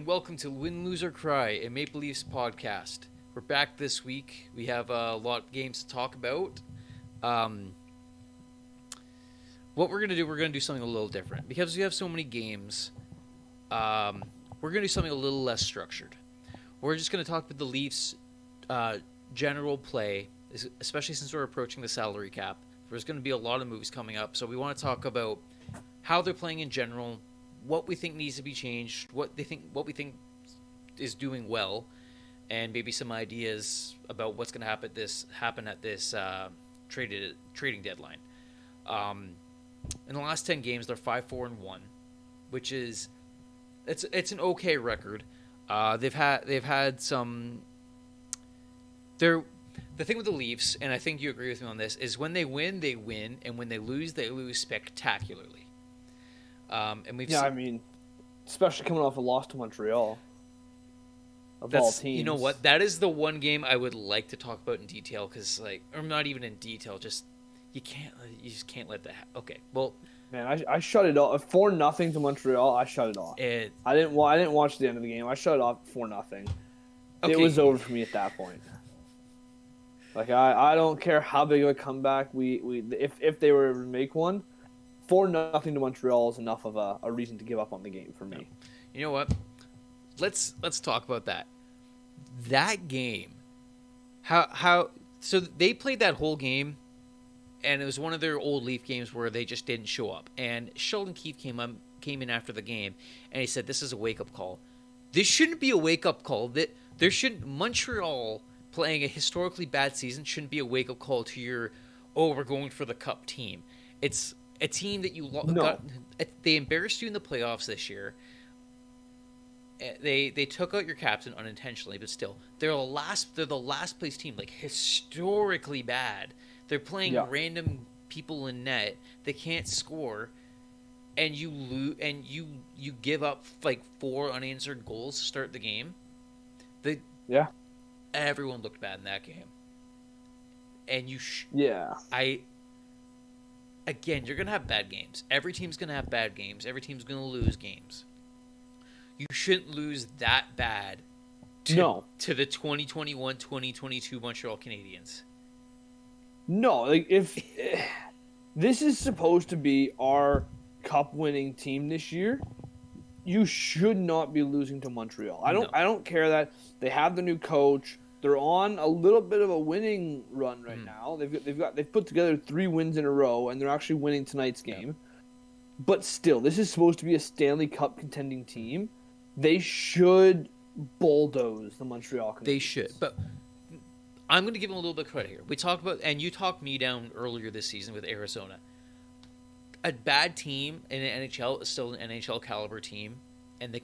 welcome to Win, Lose, or Cry, a Maple Leafs podcast. We're back this week. We have a lot of games to talk about. What we're going to do something a little different. Because we have so many games, we're going to do something a little less structured. We're just going to talk about the Leafs' general play, especially since we're approaching the salary cap. There's going to be a lot of moves coming up, so we want to talk about how they're playing in general, what we think needs to be changed, what we think is doing well, and maybe some ideas about what's going to happen at this trading deadline. In the last 10 games, they're 5-4-1, which is it's an okay record. They've had some. The thing with the Leafs, and I think you agree with me on this, is when they win, and when they lose spectacularly. And we've I mean, especially coming off a loss to Montreal. Of all teams. You know what? That is the one game I would like to talk about in detail, because, or not even in detail, just you just can't let that happen. Okay, well, man, I shut it off. 4-0 to Montreal, I shut it off. I didn't watch the end of the game. I shut it off 4-0. Okay. It was over for me at that point. Like I don't care how big of a comeback if they were to make one. 4-0 to Montreal is enough of a reason to give up on the game for me. You know what? Let's talk about that. That game, so they played that whole game, and it was one of their old Leaf games where they just didn't show up. And Sheldon Keefe came in after the game, and he said, "This is a wake up call. This shouldn't be a wake up call. Montreal playing a historically bad season shouldn't be a wake up call to we're going for the cup team. It's a team that they embarrassed you in the playoffs this year. They took out your captain unintentionally, but still, they're the last place team, like historically bad. They're playing random people in net. They can't score, and you lose, and you give up like 4 unanswered goals to start the game. Everyone looked bad in that game, and Again, you're going to have bad games. Every team's going to have bad games. Every team's going to lose games. You shouldn't lose that bad to the 2021-2022 Montreal Canadiens. No, like if this is supposed to be our cup-winning team this year, you should not be losing to Montreal. I don't care that they have the new coach. They're on a little bit of a winning run right now. They've put together 3 wins in a row, and they're actually winning tonight's game. But still, this is supposed to be a Stanley Cup contending team. They should bulldoze the Montreal Canadiens. They should, but I'm going to give them a little bit of credit here. We talked about, and you talked me down earlier this season with Arizona. A bad team in the NHL is still an NHL caliber team, and that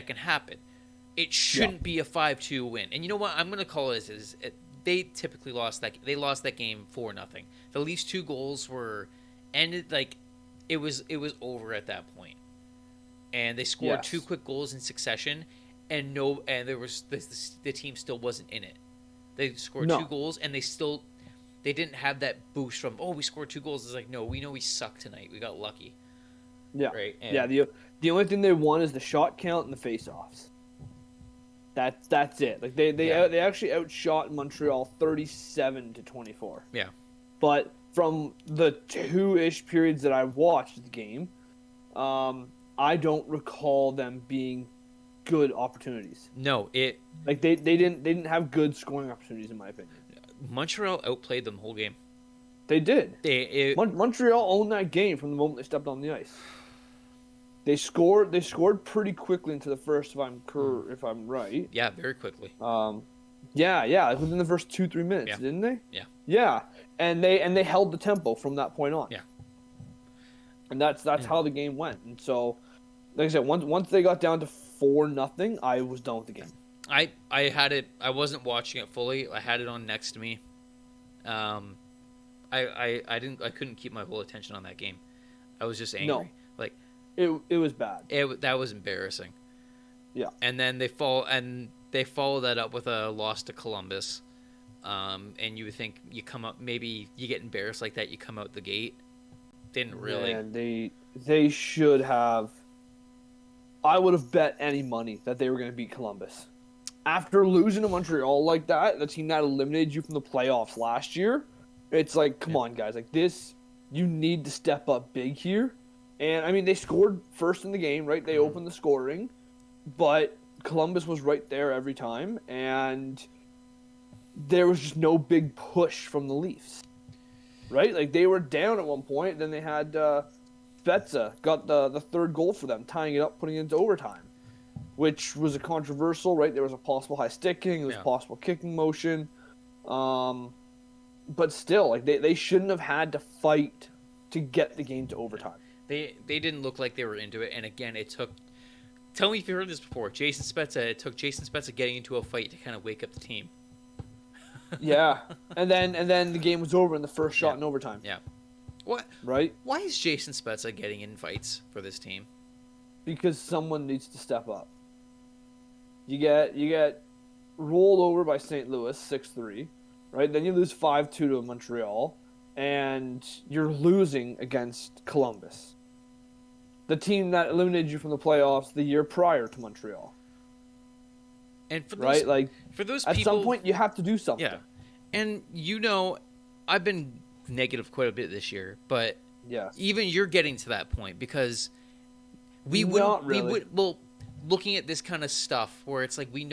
can happen. It shouldn't be a 5-2 win. And you know what? I'm going to call it as they typically lost that. They lost that game 4-0. The Leafs' 2 goals were ended like it was over at that point. And they scored 2 quick goals in succession, and there was the team still wasn't in it. They scored 2 goals, and they didn't have that boost from we scored 2 goals. It's like, no, we know we suck tonight. We got lucky. Yeah, right. And the only thing they won is the shot count and the face-offs. That's it. Like they actually outshot Montreal 37-24. Yeah. But from the 2-ish periods that I watched the game, I don't recall them being good opportunities. No, they didn't have good scoring opportunities in my opinion. Montreal outplayed them the whole game. They did. Montreal owned that game from the moment they stepped on the ice. They scored pretty quickly into the first, if I'm right. Yeah, very quickly. Within the first 2-3 minutes, didn't they? Yeah. Yeah, and they held the tempo from that point on. Yeah. And that's how the game went. And so, like I said, once they got down to 4-0, I was done with the game. I had it. I wasn't watching it fully. I had it on next to me. I couldn't keep my full attention on that game. I was just angry. No. It was bad. That was embarrassing. Yeah. And then they follow that up with a loss to Columbus. And you would think you come up, maybe you get embarrassed like that, you come out the gate. Didn't really. Man, they should have. I would have bet any money that they were going to beat Columbus. After losing to Montreal like that, the team that eliminated you from the playoffs last year, it's like, come on, guys. Like, this, you need to step up big here. And, I mean, they scored first in the game, right? They opened the scoring. But Columbus was right there every time. And there was just no big push from the Leafs. Right? Like, they were down at one point. Then they had Spezza got the third goal for them, tying it up, putting it into overtime. Which was a controversial, right? There was a possible high sticking, there was a possible kicking motion. But still, like they shouldn't have had to fight to get the game to overtime. They didn't look like they were into it, and again, it took. Tell me if you heard this before. Jason Spezza. It took Jason Spezza getting into a fight to kind of wake up the team. Yeah, and then the game was over in the first shot in overtime. Yeah. What? Right? Why is Jason Spezza getting in fights for this team? Because someone needs to step up. You get rolled over by St. Louis 6-3, right? Then you lose 5-2 to Montreal, and you're losing against Columbus, the team that eliminated you from the playoffs the year prior to Montreal. And for those, right, like for those at people, some point you have to do something. Yeah, and I've been negative quite a bit this year, but even you're getting to that point because we wouldn't. Well, looking at this kind of stuff where it's like we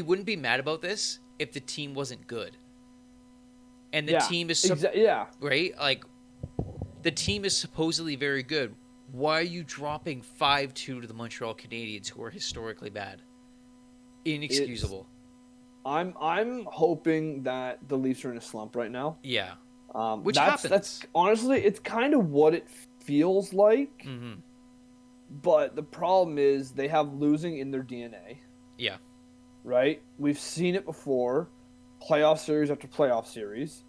wouldn't be mad about this if the team wasn't good. And the team is right? Like the team is supposedly very good. Why are you dropping 5-2 to the Montreal Canadiens, who are historically bad? Inexcusable. I'm hoping that the Leafs are in a slump right now. Yeah. Which happens. That's honestly, it's kind of what it feels like. Mm-hmm. But the problem is they have losing in their DNA. Yeah. Right? We've seen it before. Playoff series after playoff series.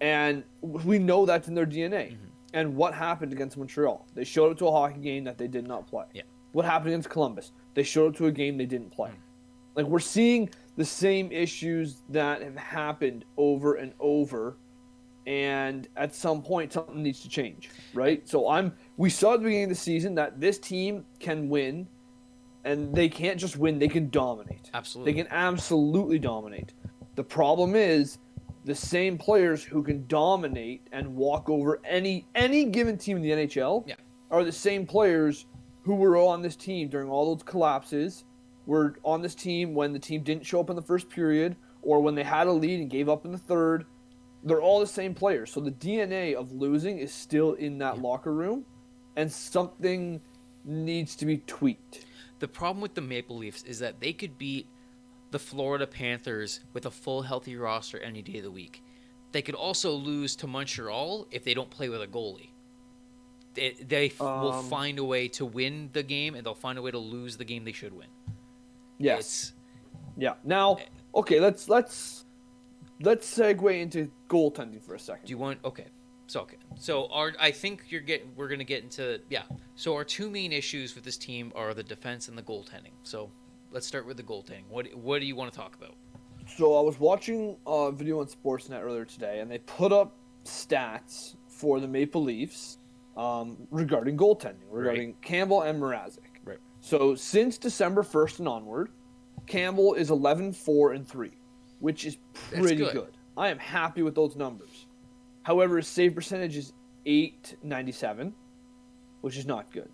And we know that's in their DNA. Mm-hmm. And what happened against Montreal? They showed up to a hockey game that they did not play. Yeah. What happened against Columbus? They showed up to a game they didn't play. Mm-hmm. Like, we're seeing the same issues that have happened over and over. And at some point, something needs to change, right? So we saw at the beginning of the season that this team can win, and they can't just win, they can dominate. Absolutely. They can absolutely dominate. The problem is the same players who can dominate and walk over any given team in the NHL are the same players who were on this team during all those collapses, were on this team when the team didn't show up in the first period, or when they had a lead and gave up in the third. They're all the same players. So the DNA of losing is still in that locker room, and something needs to be tweaked. The problem with the Maple Leafs is that they could beat the Florida Panthers with a full healthy roster any day of the week. They could also lose to Montreal if they don't play with a goalie. They will find a way to win the game, and they'll find a way to lose the game they should win. Yes. Now, okay, let's segue into goaltending for a second. Do you want? Okay. So I think we're gonna get into So our two main issues with this team are the defense and the goaltending. So let's start with the goaltending. What do you want to talk about? So I was watching a video on Sportsnet earlier today, and they put up stats for the Maple Leafs regarding goaltending, regarding Campbell and Mrazek. Right. So since December 1st and onward, Campbell is 11-4-3, which is pretty good. I am happy with those numbers. However, his save percentage is .897, which is not good.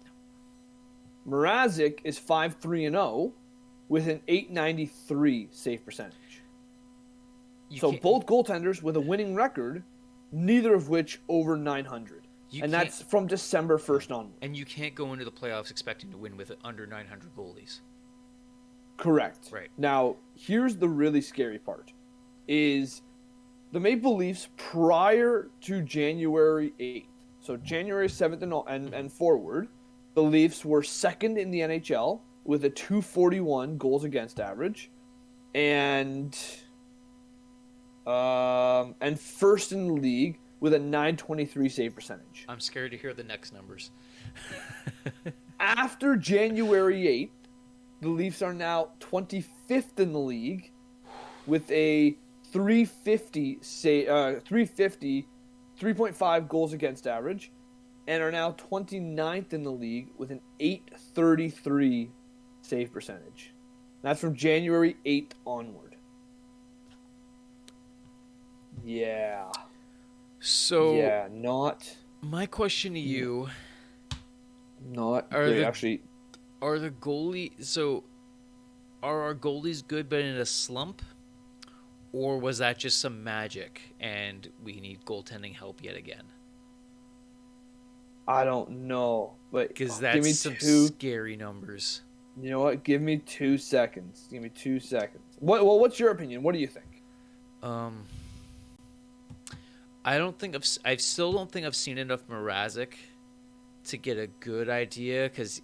Mrazek is 5-3-0 with an .893 save percentage. So both goaltenders with a winning record, neither of which over 900. And that's from December 1st onward. And you can't go into the playoffs expecting to win with under 900 goalies. Correct. Right. Now, here's the really scary part, is the Maple Leafs prior to January 8th, so January 7th and forward, the Leafs were second in the NHL with a .241 goals against average, and first in the league with a .923 save percentage. I'm scared to hear the next numbers. After January 8th, the Leafs are now 25th in the league with a 3.5 goals against average, and are now 29th in the league with an .833 save percentage. That's from January 8th onward. Yeah. So Yeah, not my question to you not Are great. the- Actually, are the goalie so are our goalies good but in a slump? Or was that just some magic and we need goaltending help yet again? I don't know, but Because give me that's some two. scary numbers. You know what? Give me 2 seconds. Give me 2 seconds. What's your opinion? What do you think? I don't think I still don't think I've seen enough Mrazek to get a good idea because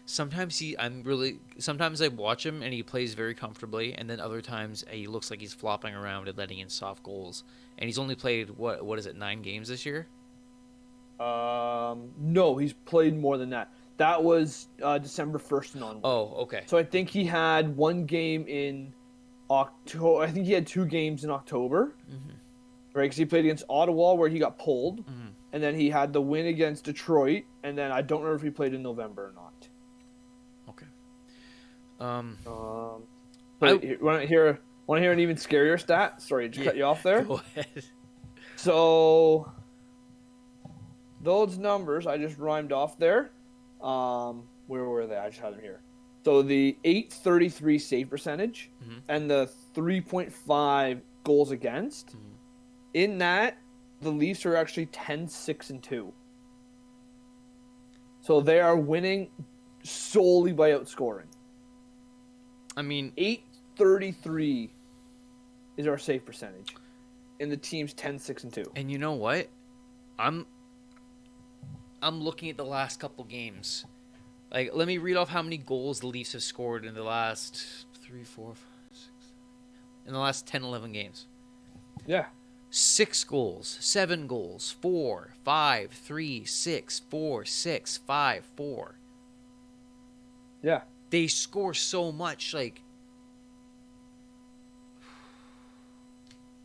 sometimes I watch him and he plays very comfortably, and then other times he looks like he's flopping around and letting in soft goals. And he's only played what is it 9 games this year? No, he's played more than that. That was December 1st and onward. Oh, okay. So I think he had 1 game in October. I think he had 2 games in October. Mm-hmm. Right, because he played against Ottawa where he got pulled, Mm-hmm. and then he had the win against Detroit, and then I don't remember if he played in November or not. Okay. Want to hear an even scarier stat? Sorry to cut you off there. Go ahead. So those numbers I just rhymed off there. Where were they? I just had them here. So the .833 save percentage Mhm. and the 3.5 goals against. Mhm. In that, the Leafs are actually 10-6-2. So they are winning solely by outscoring. I mean, .833 is our save percentage, and the team's 10-6-2. and you know what? I'm looking at the last couple games. Like, let me read off how many goals the Leafs have scored in the last 3, 4, 5, 6, in the last 10, 11 games. Yeah. 6 goals, 7 goals, 4, 5, 3, 6, 4, 6, 5, 4. Yeah. They score so much. Like,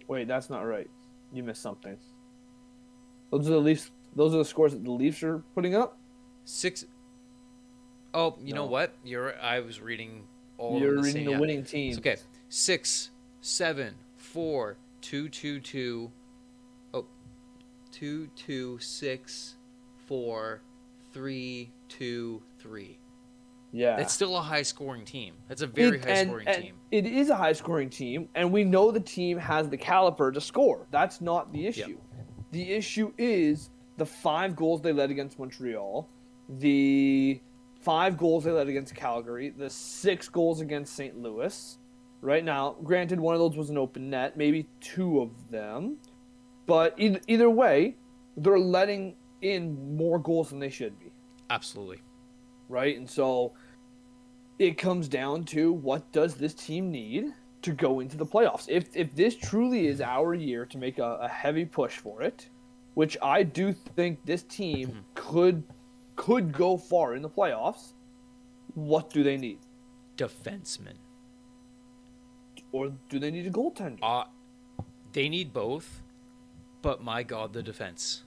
Wait, that's not right. You missed something. Those are the scores that the Leafs are putting up. 6. Oh, you know No. what? I was reading all You're of the reading same. the Yeah. winning team. It's okay. 6, 7, 4, 2, 2, 2. Oh, 2, 2, 6, 4, 3, 2, 3. Yeah. That's still a high scoring team. That's a very high scoring team. It is a high scoring team, and we know the team has the caliber to score. That's not the issue. The issue is the 5 goals they led against Montreal, the 5 goals they led against Calgary, the 6 goals against St. Louis. Right now, granted, one of those was an open net, maybe 2 of them. But either way, they're letting in more goals than they should be. Absolutely. Right? And so it comes down to, what does this team need to go into the playoffs? If this truly is our year to make a heavy push for it, which I do think this team could go far in the playoffs, what do they need? Defensemen. Or do they need a goaltender? They need both, but my God, the defense.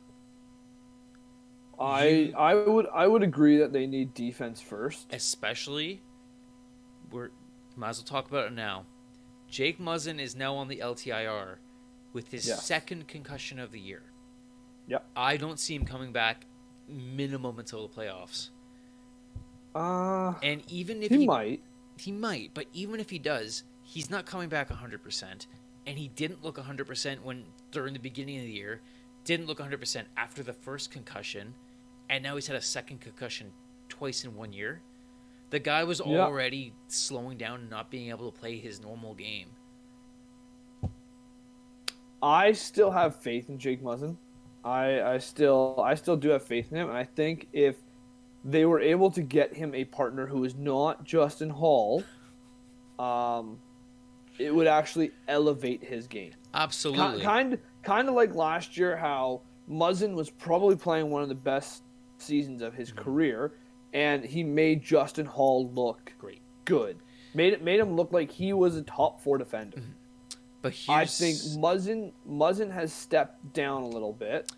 I would agree that they need defense first. Especially, might as well talk about it now. Jake Muzzin is now on the LTIR with his second concussion of the year. Yep. I don't see him coming back minimum until the playoffs. And even if he might, but even if he does, he's not coming back 100%. And he didn't look 100% during the beginning of the year. Didn't look 100% after the first concussion, and now he's had a second concussion twice in 1 year. The guy was already slowing down and not being able to play his normal game. I still have faith in Jake Muzzin. I still do have faith in him, and I think if they were able to get him a partner who is not Justin Holl, it would actually elevate his game. Absolutely. Kind of like last year, how Muzzin was probably playing one of the best seasons of his career, and he made Justin Holl look good. Made him look like he was a top 4 defender. But I think Muzzin has stepped down a little bit.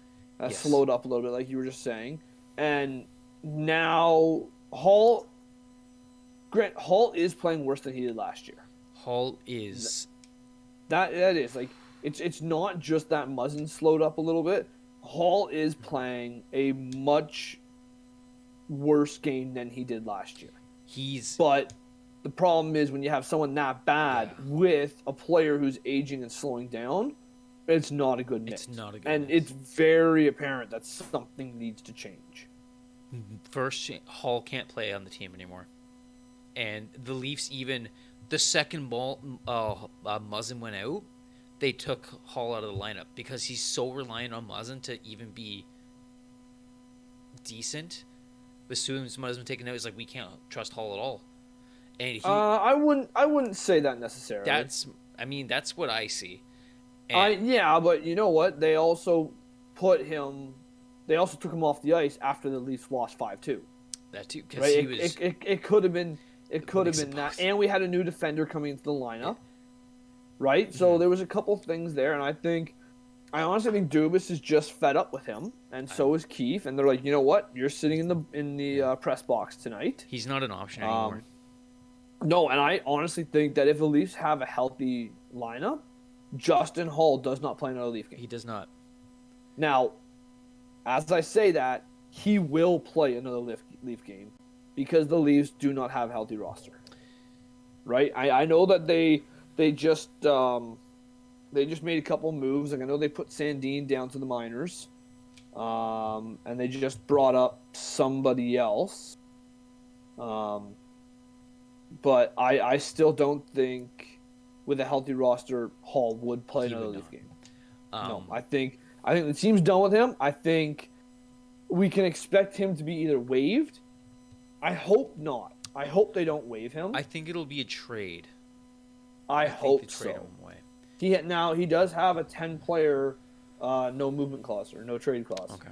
has Yes. slowed up a little bit, like you were just saying. And now Holl is playing worse than he did last year. Holl is. That is like it's not just that Muzzin slowed up a little bit. Holl is playing a much worse game than he did last year. But the problem is when you have someone that bad with a player who's aging and slowing down, it's not a good mix. It's not a good and mix. it's very apparent that something needs to change. First, Holl can't play on the team anymore. And the Leafs, even the second ball Muzzin went out, they took Holl out of the lineup because he's so reliant on Muzzin to even be decent. As soon as Muzzin taken out, he's like, we can't trust Holl at all. And I wouldn't say that necessarily. That's what I see. But you know what? They also took him off the ice after the Leafs lost 5-2. That too, because right? he was. It could have been that, and we had a new defender coming into the lineup, right? Mm-hmm. So there was a couple things there, and I honestly think Dubas is just fed up with him, and so is Keefe, and they're like, you know what? You're sitting in the press box tonight. He's not an option anymore. No, and I honestly think that if the Leafs have a healthy lineup, Justin Holl does not play another Leaf game. He does not. Now, as I say that, he will play another Leaf game because the Leafs do not have a healthy roster. Right? I know that they just made a couple moves. Like I know they put Sandin down to the minors. And they just brought up somebody else. But I still don't think with a healthy roster Holl would play another Leaf game. No, I think the team's done with him. I think we can expect him to be either waived. I hope not. I hope they don't waive him. I think it'll be a trade. I hope so. Trade him away. He does have a 10-player no movement clause or no trade clause. Okay.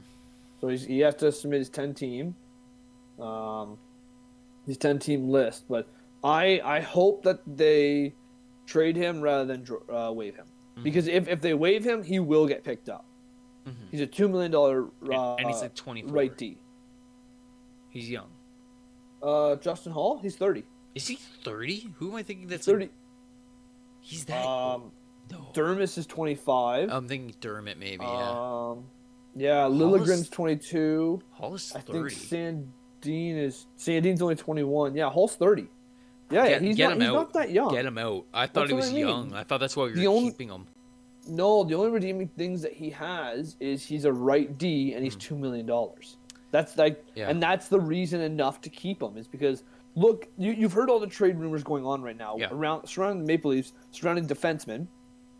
So he has to submit his 10-team list. But I hope that they trade him rather than waive him. Mm-hmm. Because if they waive him, he will get picked up. Mm-hmm. He's a $2 million and he's like 24. Right D. He's young. Justin Holl, he's 30. Is he 30? Who am I thinking that's 30? He's that No. Dermis is 25. I'm thinking Dermott maybe, yeah. Liljegren's 22. Holl is 30. I think Sandin's only 21. Yeah, Holl's 30. Yeah, he's not that young. Get him out. I thought he was young. I thought that's why we were keeping him. No, the only redeeming things that he has is he's a right D and he's $2 million. That's and that's the reason enough to keep him is because look, you've heard all the trade rumors going on right now surrounding the Maple Leafs, surrounding defensemen.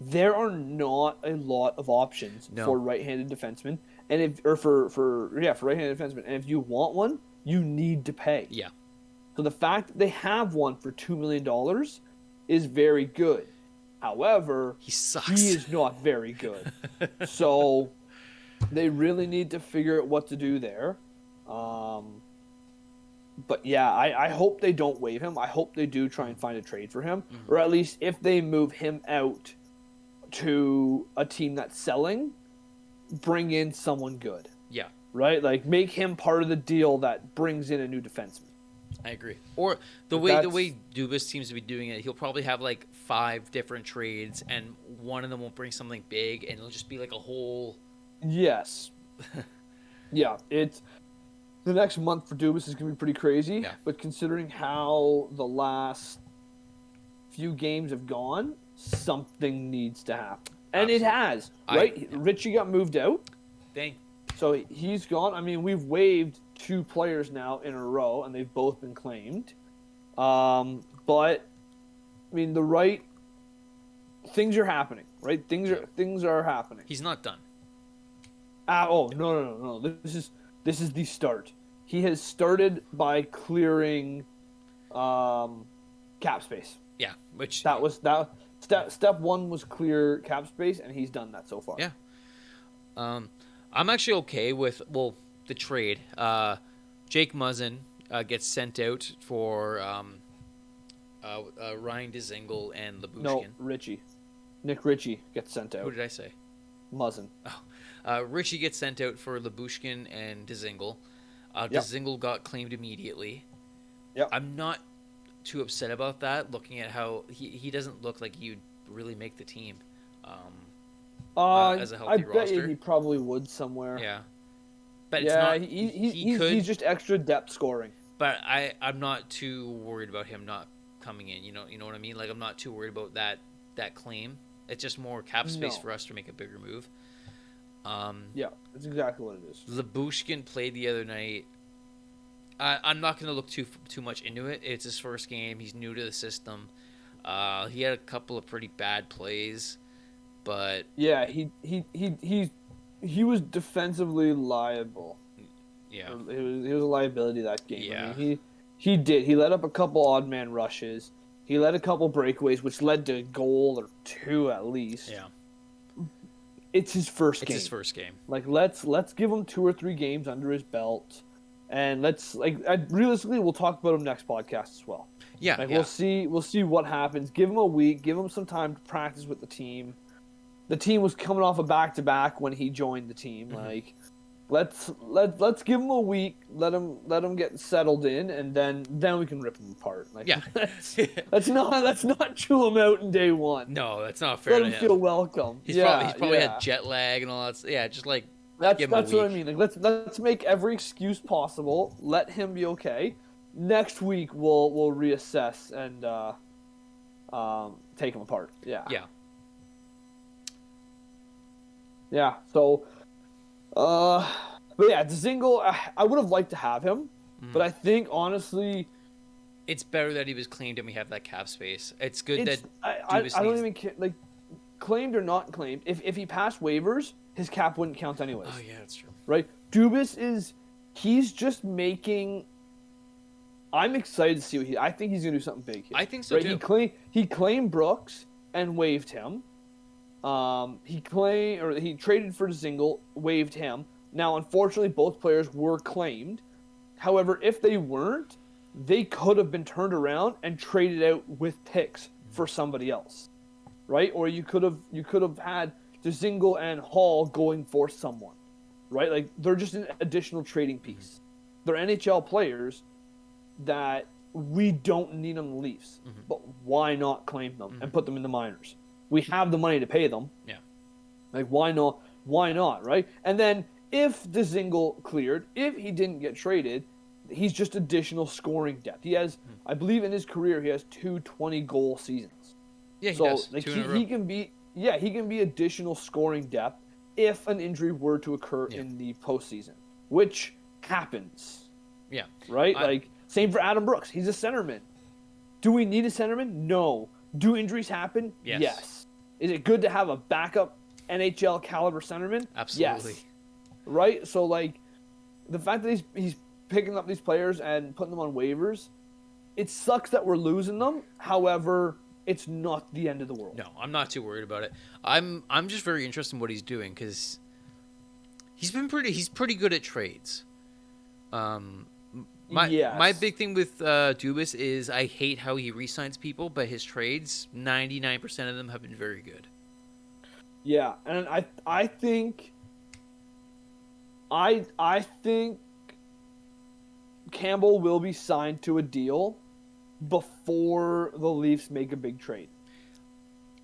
There are not a lot of options for right-handed defensemen, and for right-handed defensemen. And if you want one, you need to pay. Yeah. So the fact that they have one for $2 million is very good. However, he sucks. He is not very good. So they really need to figure out what to do there. But yeah, I hope they don't waive him. I hope they do try and find a trade for him, or at least if they move him out to a team that's selling, bring in someone good. Yeah. Right? Like make him part of the deal that brings in a new defenseman. I agree. Or the way Dubas seems to be doing it, he'll probably have like 5 different trades, and one of them will bring something big, and it'll just be like a whole. Yes. Yeah, it's the next month for Dubas is going to be pretty crazy. Yeah. But considering how the last few games have gone, something needs to happen, and it has. Right, Richie got moved out. So he's gone. I mean, we've waived 2 players now in a row, and they've both been claimed. But I mean, things are happening, right? Things are happening. He's not done. No. This is the start. He has started by clearing cap space. Yeah, which step 1 was clear cap space, and he's done that so far. Yeah. I'm actually okay with the trade. Jake Muzzin gets sent out for Ryan Dzingel and Lyubushkin. No, Nick Ritchie gets sent out. Who did I say? Muzzin. Oh, Richie gets sent out for Labushkin and Dzingel. Yep. Dzingel got claimed immediately. Yep. I'm not too upset about that, looking at how he doesn't look like he'd really make the team as a healthy roster. I bet you he probably would somewhere. Yeah. But yeah, it's not, he's just extra depth scoring. But I'm not too worried about him not coming in. You know what I mean? Like, I'm not too worried about that claim. It's just more cap space for us to make a bigger move. Yeah, that's exactly what it is. Labushkin played the other night. I'm not going to look too much into it. It's his first game. He's new to the system. He had a couple of pretty bad plays, but yeah, he was defensively liable. Yeah, he was a liability that game. Yeah, I mean, he let up a couple odd man rushes. He led a couple breakaways, which led to a goal or two at least. Yeah, it's his first game. It's his first game. Like, let's give him 2 or 3 games under his belt, and realistically, we'll talk about him next podcast as well. Yeah, We'll see what happens. Give him a week. Give him some time to practice with the team. The team was coming off a back-to-back when he joined the team. Mm-hmm. Let's give him a week. Let him get settled in, and then we can rip him apart. Let's not chew him out in day one. No, that's not fair. Let him feel welcome. He's probably had jet lag and all that. Yeah, just like that's what I mean. Like, let's make every excuse possible. Let him be okay. Next week we'll reassess and take him apart. Yeah. Yeah. Yeah. So, but yeah, Dzingel, I would have liked to have him, but I think honestly, it's better that he was claimed and we have that cap space. It's good that I don't even care, like, claimed or not claimed. If he passed waivers, his cap wouldn't count anyways. Oh yeah, that's true. Right? Dubas he's just making. I'm excited to see I think he's gonna do something big here. I think so too. He claimed Brooks and waived him. He traded for Dzingel, waived him. Now, unfortunately, both players were claimed. However, if they weren't, they could have been turned around and traded out with picks for somebody else, right? Or you could have had Dzingel and Holl going for someone, right? Like, they're just an additional trading piece. They're NHL players that we don't need them in the Leafs, but why not claim them and put them in the minors? We have the money to pay them. Yeah. Like, why not? Why not, right? And then if Dzingel cleared, if he didn't get traded, he's just additional scoring depth. He has, I believe in his career, he has 2 20-goal seasons. Yeah, he does. Like, he can be additional scoring depth if an injury were to occur in the postseason, which happens. Yeah. Right? Same for Adam Brooks. He's a centerman. Do we need a centerman? No. Do injuries happen? Yes. Is it good to have a backup NHL caliber centerman? Absolutely. Yes. Right? So, like, the fact that he's picking up these players and putting them on waivers, it sucks that we're losing them. However, it's not the end of the world. No, I'm not too worried about it. I'm just very interested in what he's doing because he's pretty good at trades. My big thing with Dubas is I hate how he re-signs people, but his trades, 99% of them have been very good. Yeah, and I think Campbell will be signed to a deal before the Leafs make a big trade.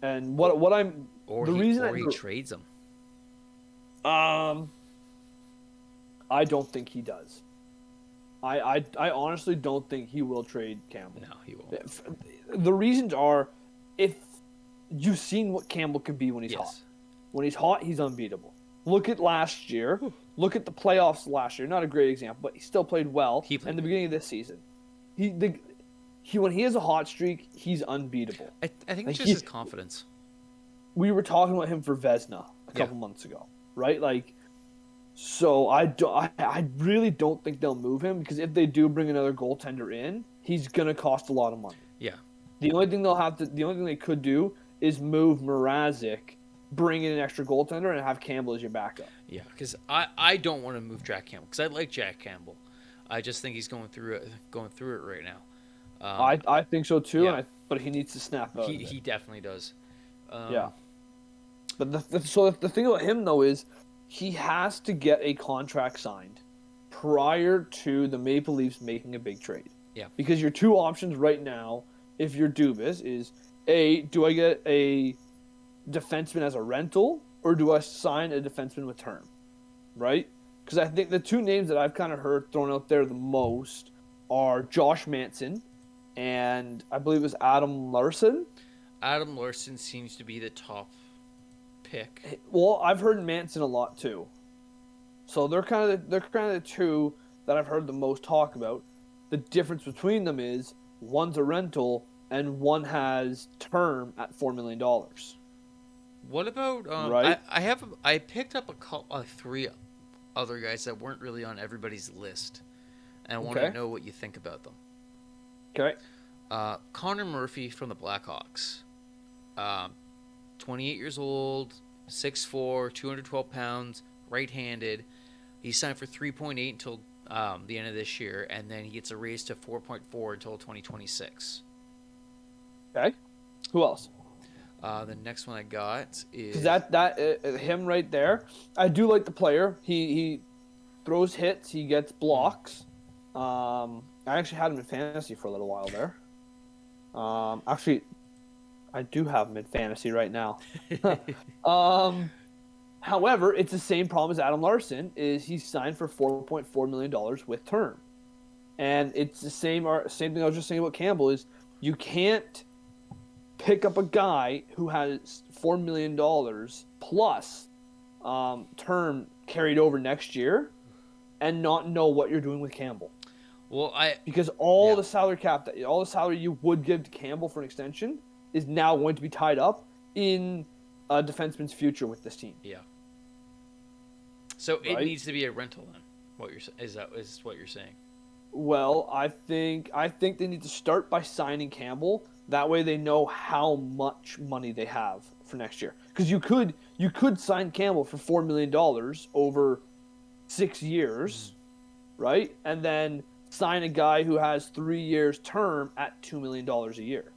And he trades them. I don't think he does. I honestly don't think he will trade Campbell. No, he won't. The reasons are, if you've seen what Campbell can be when he's hot. When he's hot, he's unbeatable. Look at last year. Look at the playoffs last year. Not a great example, but he still played well in the beginning of this season. When he has a hot streak, he's unbeatable. I think it's just his confidence. We were talking about him for Vezina a couple months ago, right? Like, so I really don't think they'll move him, because if they do bring another goaltender in, he's gonna cost a lot of money. Yeah. The only thing they could do is move Mrazek, bring in an extra goaltender, and have Campbell as your backup. Yeah, because I don't want to move Jack Campbell, because I like Jack Campbell. I just think he's going through it right now. I think so too, but he needs to snap out. He definitely does. Yeah. But the thing about him though is, he has to get a contract signed prior to the Maple Leafs making a big trade. Yeah. Because your two options right now, if you're Dubas, is A, do I get a defenseman as a rental, or do I sign a defenseman with term? Right? Because I think the two names that I've kind of heard thrown out there the most are Josh Manson and I believe it was Adam Larson. Adam Larson seems to be the top pick. Well, I've heard Manson a lot too. So they're kind of the two that I've heard the most talk about. The difference between them is one's a rental and one has term at $4 million. What about right? I picked up three other guys that weren't really on everybody's list, and I want to know what you think about them. Okay. Connor Murphy from the Blackhawks, 28 years old, 6'4", 212 pounds, right-handed. He signed for 3.8 until the end of this year, and then he gets a raise to 4.4 until 2026. Okay. Who else? The next one I got is him right there. I do like the player. He throws hits. He gets blocks. I actually had him in fantasy for a little while there. Actually, I do have him in fantasy right now. However, it's the same problem as Adam Larson. Is he's signed for $4.4 million with term, and it's the same thing I was just saying about Campbell. Is you can't pick up a guy who has $4 million plus term carried over next year and not know what you're doing with Campbell. Well, because all the salary you would give to Campbell for an extension is now going to be tied up in a defenseman's future with this team. Yeah. So it needs to be a rental then. What you're saying? Well, I think they need to start by signing Campbell. That way they know how much money they have for next year. Because you could sign Campbell for $4 million over 6 years, right? And then sign a guy who has 3 years term at $2 million a year,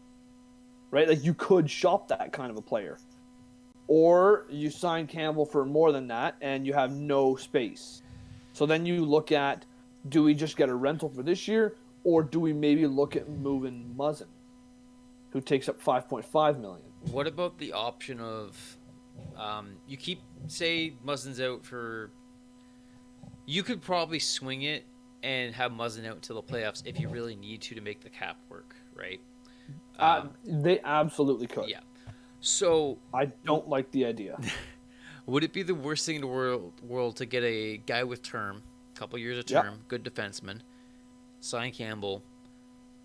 right? Like you could shop that kind of a player. Or you sign Campbell for more than that and you have no space. So then you look at, do we just get a rental for this year, or do we maybe look at moving Muzzin, who takes up $5.5 million? What about the option of, you say Muzzin's out for, you could probably swing it and have Muzzin out until the playoffs if you really need to make the cap work, right? They absolutely could. Yeah. So I don't like the idea. Would it be the worst thing in the world to get a guy with term, a couple years of term, good defenseman, sign Campbell,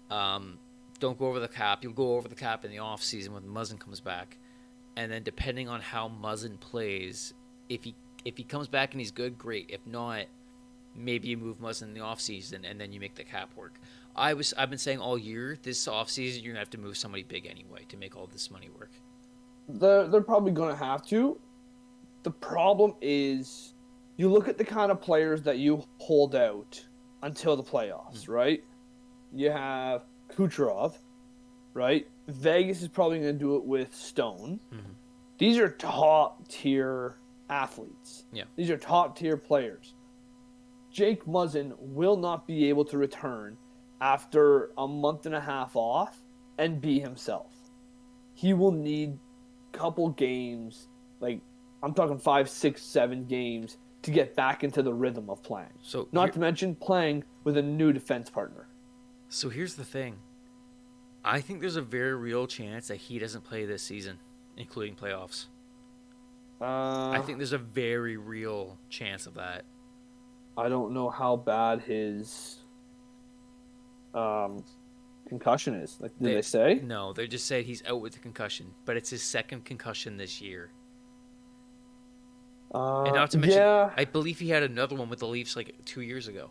don't go over the cap. You'll go over the cap in the offseason when Muzzin comes back. And then depending on how Muzzin plays, if he comes back and he's good, great. If not, maybe you move Muzzin in the offseason and then you make the cap work. I've been saying all year, this offseason, you're going to have to move somebody big anyway to make all this money work. They're probably going to have to. The problem is you look at the kind of players that you hold out until the playoffs, right? You have Kucherov, right? Vegas is probably going to do it with Stone. Mm-hmm. These are top-tier athletes. Yeah. These are top-tier players. Jake Muzzin will not be able to return after a month and a half off and be himself. He will need a couple games, like I'm talking 5, 6, 7 games to get back into the rhythm of playing. So not to mention playing with a new defense partner. So here's the thing. I think there's a very real chance that he doesn't play this season, including playoffs. I think there's a very real chance of that. I don't know how bad his concussion is. Like, did they say? No, they just said he's out with the concussion, but it's his second concussion this year. And not to mention, I believe he had another one with the Leafs like 2 years ago.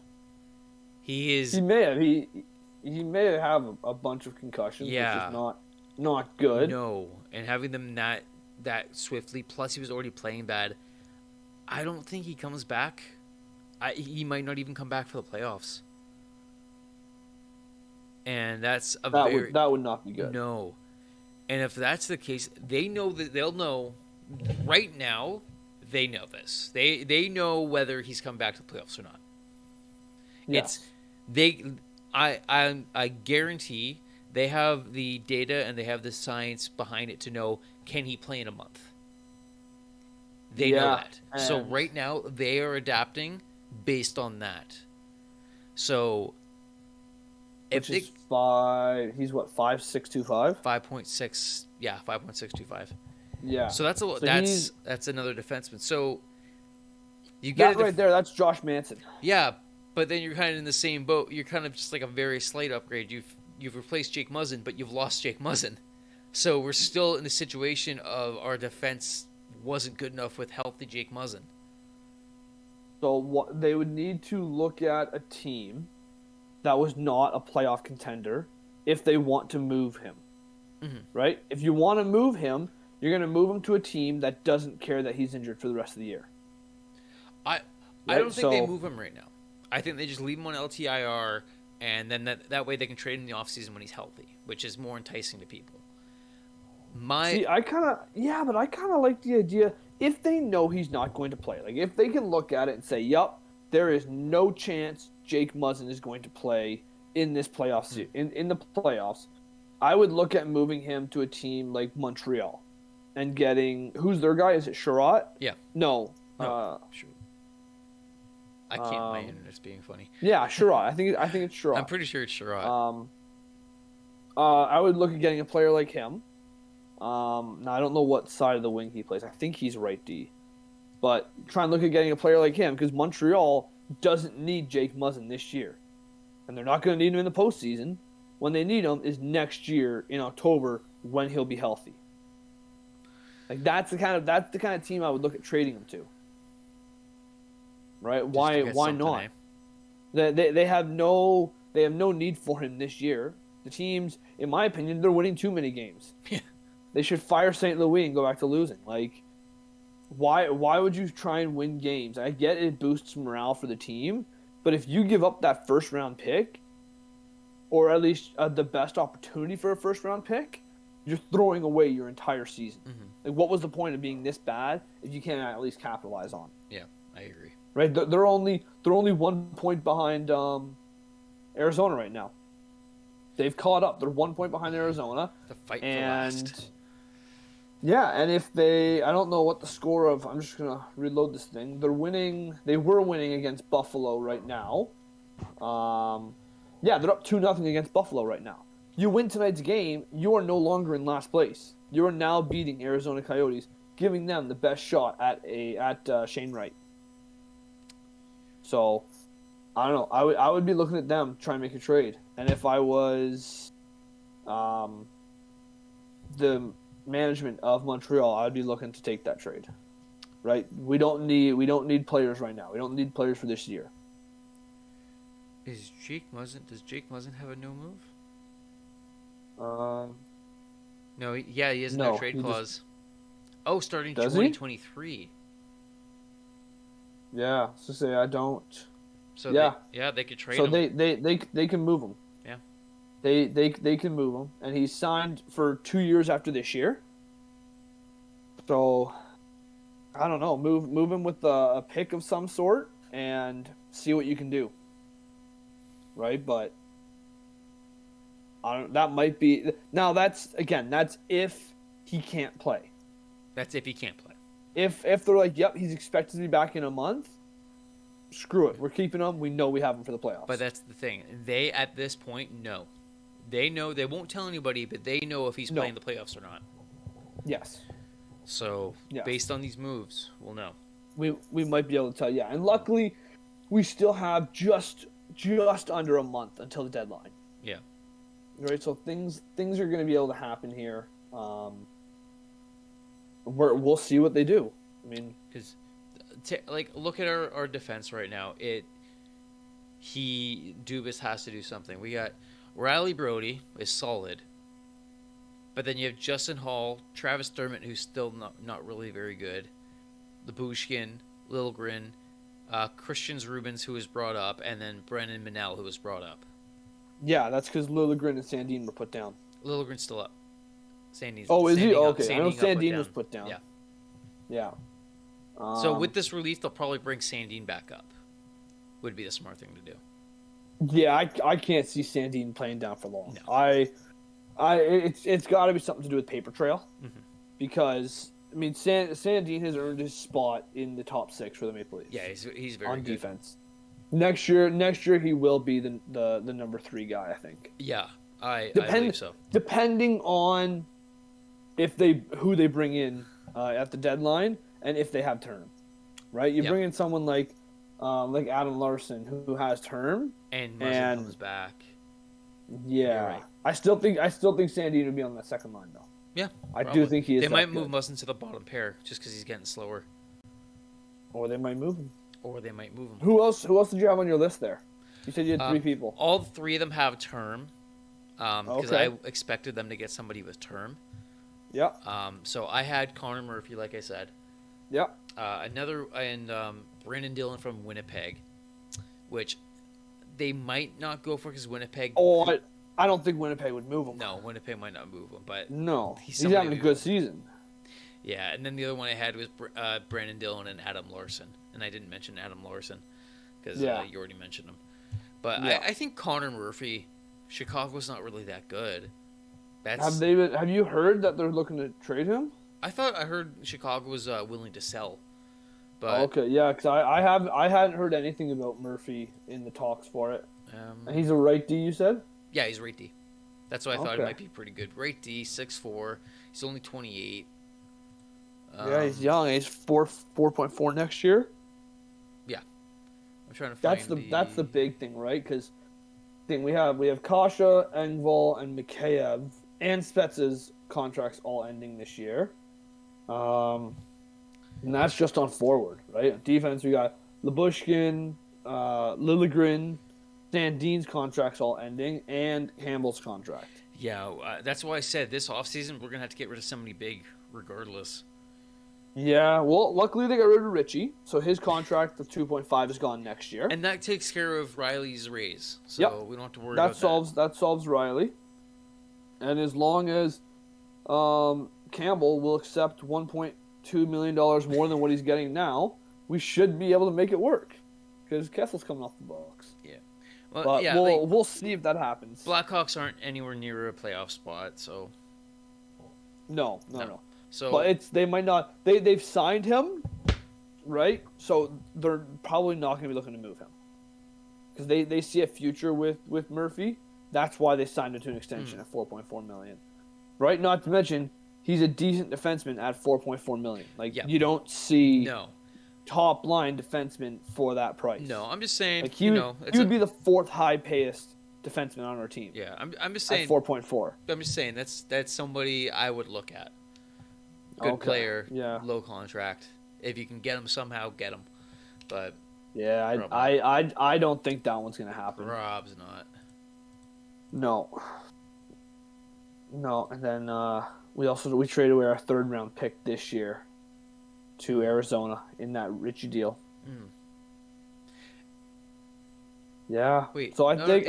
He may have. He may have a bunch of concussions, which is not good. No, and having them that swiftly, plus he was already playing bad. I don't think he comes back. He might not even come back for the playoffs. And that's that would not be good. No. And if that's the case, they'll know right now they know this. They know whether he's come back to the playoffs or not. Yes. It's they. I guarantee they have the data and they have the science behind it to know, can he play in a month. They know that. So right now they are adapting based on that. So if which is five. He's what, 5'6", 2'5"? 5.6, yeah, 5.625. Yeah. So that's a So that's another defenseman. So you get that right there. That's Josh Manson. Yeah, but then you're kind of in the same boat. You're kind of just like a very slight upgrade. You've replaced Jake Muzzin, but you've lost Jake Muzzin. So we're still in the situation of our defense wasn't good enough with healthy Jake Muzzin. So what they would need to look at a team that was not a playoff contender if they want to move him. Mm-hmm. Right? If you want to move him, you're going to move him to a team that doesn't care that he's injured for the rest of the year. I don't think they move him right now. I think they just leave him on LTIR, and then that way they can trade him in the offseason when he's healthy, which is more enticing to people. I kind of like the idea if they know he's not going to play. Like, if they can look at it and say, yup, there is no chance Jake Muzzin is going to play in this playoff in the playoffs, I would look at moving him to a team like Montreal and getting, who's their guy? Is it Sherratt? Yeah. No. Sure. I can't. My internet's being funny. Yeah, Sherratt. I think it's Sherratt. I'm pretty sure it's Sherratt. I would look at getting a player like him. Now I don't know what side of the wing he plays. I think he's right D. But try and look at getting a player like him because Montreal doesn't need Jake Muzzin this year. And they're not going to need him in the postseason. When they need him is next year in October when he'll be healthy. Like that's the kind of team I would look at trading him to. Right? Why not? They have no need for him this year. The teams, in my opinion, they're winning too many games. Yeah. They should fire St. Louis and go back to losing. Like, why would you try and win games? I get it boosts morale for the team, but if you give up that first round pick, or at least the best opportunity for a first round pick, you're throwing away your entire season. Mm-hmm. Like, what was the point of being this bad if you can't at least capitalize on? Yeah, I agree. Right? They're only 1 point behind Arizona right now. They've caught up. They're 1 point behind Arizona. The fight for last. Yeah, and if I don't know what the score of, I'm just going to reload this thing. They were winning against Buffalo right now. Yeah, they're up 2-0 against Buffalo right now. You win tonight's game, you are no longer in last place. You are now beating Arizona Coyotes, giving them the best shot at Shane Wright. So, I don't know. I would be looking at them trying to make a trade. And if I was the management of Montreal, I'd be looking to take that trade. Right? We don't need players right now. We don't need players for this year. Does Jake Muzzin have a no move? No, he has no trade clause. Starting 2023. Yeah, so say I don't. So yeah, they could trade him. So they can move him. Yeah. They can move him, and he's signed for 2 years after this year. So I don't know, move him with a pick of some sort and see what you can do. Right, but that might be now. That's if he can't play. That's if he can't play. If they're like, yep, he's expected to be back in a month. Screw it, we're keeping him. We know we have him for the playoffs. But that's the thing. They at this point know. They know. They won't tell anybody, but they know if he's playing the playoffs or not. Yes. So based on these moves, we'll know. We might be able to tell. Yeah, and luckily, we still have just under a month until the deadline. Yeah. Right, so things are going to be able to happen here. We'll see what they do. I mean, because look at our defense right now. Dubas has to do something. We got Riley Brody is solid, but then you have Justin Holl, Travis Dermott, who's still not really very good, Labushkin, Liljegren, Christian Rubens, who was brought up, and then Brennan Manel, who was brought up. Yeah, that's because Liljegren and Sandin were put down. Liljegren's still up. Sandin's is he? Okay, I know Sandin Sandin was put down. Yeah. Yeah. So with this relief, they'll probably bring Sandin back up. Would be the smart thing to do. Yeah, I can't see Sandin playing down for long. No. It's got to be something to do with paper trail, Mm-hmm. because I mean Sandin has earned his spot in the top 6 for the Maple Leafs. Yeah, he's very on good. defense. Next year he will be the number 3 guy, I think. Yeah, I believe so. Depending on who they bring in at the deadline and if they have term, right? You bring in someone like Adam Larson who has term and Muzzin comes back. Yeah, right. I still think Sandin would be on that second line though. Yeah, I do think he is. They might good. move Muzzin to the bottom pair just because he's getting slower, or they might move him. Who else did you have on your list there? You said you had 3 people. All 3 of them have term, because Okay. I expected them to get somebody with term. Yeah. So I had Connor Murphy, like I said. Yeah. Brandon Dillon from Winnipeg, which they might not go for because Winnipeg. Oh, I don't think Winnipeg would move him. No, Winnipeg might not move him, but no, he's having a good season. Yeah, and then the other one I had was Brandon Dillon and Adam Larson, and I didn't mention Adam Larson because you already mentioned him. But I think Connor Murphy, Chicago's not really that good. Have you heard that they're looking to trade him? I heard Chicago was willing to sell. But okay, yeah, because I hadn't heard anything about Murphy in the talks for it. And he's a right D, you said? Yeah, he's right D. That's why I thought it might be pretty good. Right D, 6'4". He's only 28. Yeah, he's young. He's 4.4 next year. Yeah, I'm trying to find that's the big thing, right? Because we have Kasha, Engvall, and Mikheyev and Spez's contracts all ending this year. And that's just on forward, right? On defense, we got Lyubushkin, Liljegren, Sandin's contracts all ending, and Campbell's contract. Yeah, that's why I said this offseason we're going to have to get rid of somebody big regardless. Yeah, well, luckily they got rid of Richie, so his contract of 2.5 is gone next year. And that takes care of Riley's raise, so we don't have to worry about that solves Riley. And as long as Campbell will accept $1.2 million more than what he's getting now, we should be able to make it work. Because Kessel's coming off the books. Yeah. But we'll see if that happens. Blackhawks aren't anywhere near a playoff spot, so... No. So, but they might not... They've signed him, right? So they're probably not going to be looking to move him. Because they see a future with Murphy. That's why they signed him to an extension at $4.4 million. Right? Not to mention, he's a decent defenseman at $4.4 million. You don't see top line defenseman for that price. No, I'm just saying. He would be the 4th highest defenseman on our team. Yeah, I'm just saying. At 4.4. I'm just saying that's somebody I would look at. Good player, low contract. If you can get him somehow, get him. But yeah, I don't think that one's gonna happen. Rob's not. No, and then we traded away our 3rd round pick this year to Arizona in that Richie deal. Yeah. Wait. So I think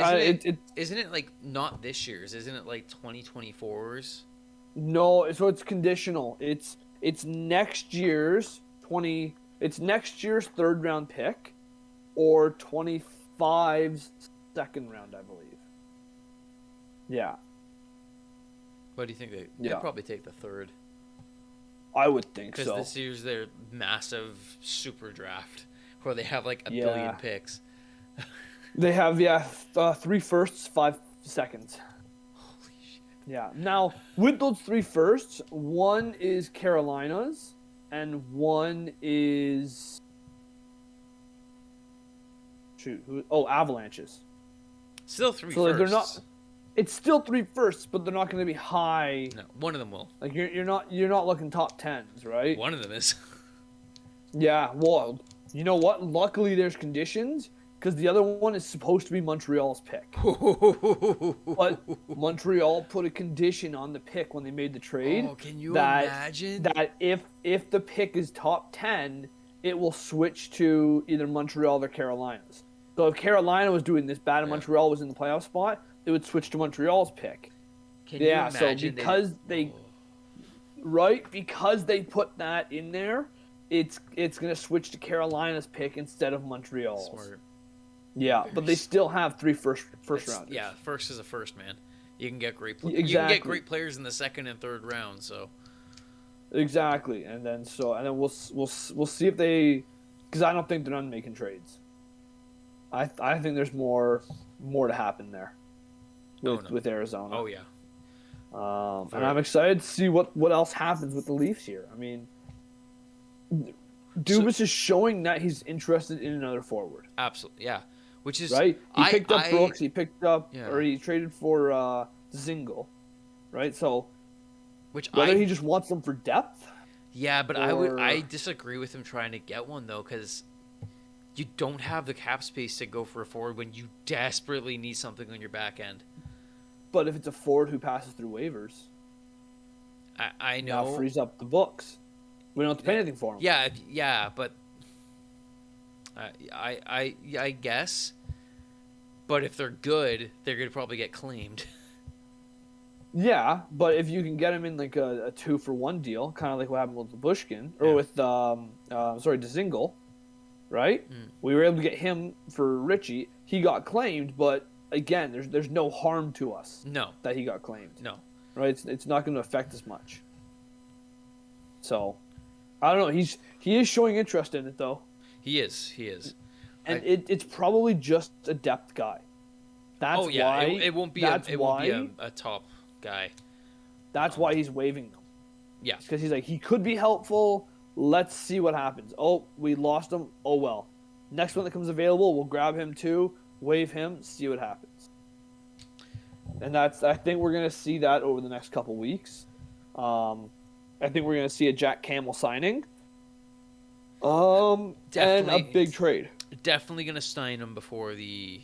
isn't it like not this year's? Isn't it like 2024's? No. So it's conditional. It's next year's It's next year's 3rd round pick, or 25's 2nd round, I believe. Yeah. What do you think they'd probably take the 3rd? I would think so. Because this year's their massive super draft where they have like a billion picks. They have 3 firsts, 5 seconds. Holy shit. Yeah. Now with those 3 firsts, one is Carolina's and one is Avalanche's. Still 3 so firsts. They're not. It's still 3 firsts, but they're not going to be high. No, one of them will. Like you're not looking top 10s, right? One of them is. Yeah, well, you know what? Luckily, there's conditions because the other one is supposed to be Montreal's pick. But Montreal put a condition on the pick when they made the trade. Oh, can you imagine? That if the pick is top 10, it will switch to either Montreal or Carolina's. So if Carolina was doing this bad and Montreal was in the playoff spot, it would switch to Montreal's pick. Can you imagine? So because they put that in there, it's going to switch to Carolina's pick instead of Montreal's. Smart. Yeah, but they still have 3 first rounders. Yeah, first is a first, man. You can get great. Exactly. You can get great players in the second and third round. So exactly, and then we'll see if they, because I don't think they're done making trades. I think there's more to happen there with Arizona. Oh yeah. And I'm excited to see what else happens with the Leafs here. I mean, Dubas is showing that he's interested in another forward. Absolutely, yeah. Which is right. He picked up Brooks. He picked up, yeah. or he traded for Zingle, right? So, which whether he just wants them for depth. Yeah, but I disagree with him trying to get one though, because you don't have the cap space to go for a forward when you desperately need something on your back end. But if it's a forward who passes through waivers, I know that frees up the books. We don't have to pay anything for him. Yeah, but I guess. But if they're good, they're gonna probably get claimed. Yeah, but if you can get him in like a 2-for-1 deal, kind of like what happened with Bushkin or with Dzingel, right? We were able to get him for Richie. He got claimed, but again, there's no harm to us. No, that he got claimed. No, right? It's not going to affect us much. So, I don't know. He is showing interest in it though. He is. And it's probably just a depth guy. That's why it won't be a top guy. That's why he's waiving them. Yeah, because he's like, he could be helpful. Let's see what happens. Oh, we lost him. Oh well. Next one that comes available, we'll grab him too. Waive him. See what happens. And I think we're gonna see that over the next couple weeks. I think we're gonna see a Jack Campbell signing. And a big trade. Definitely gonna sign him before the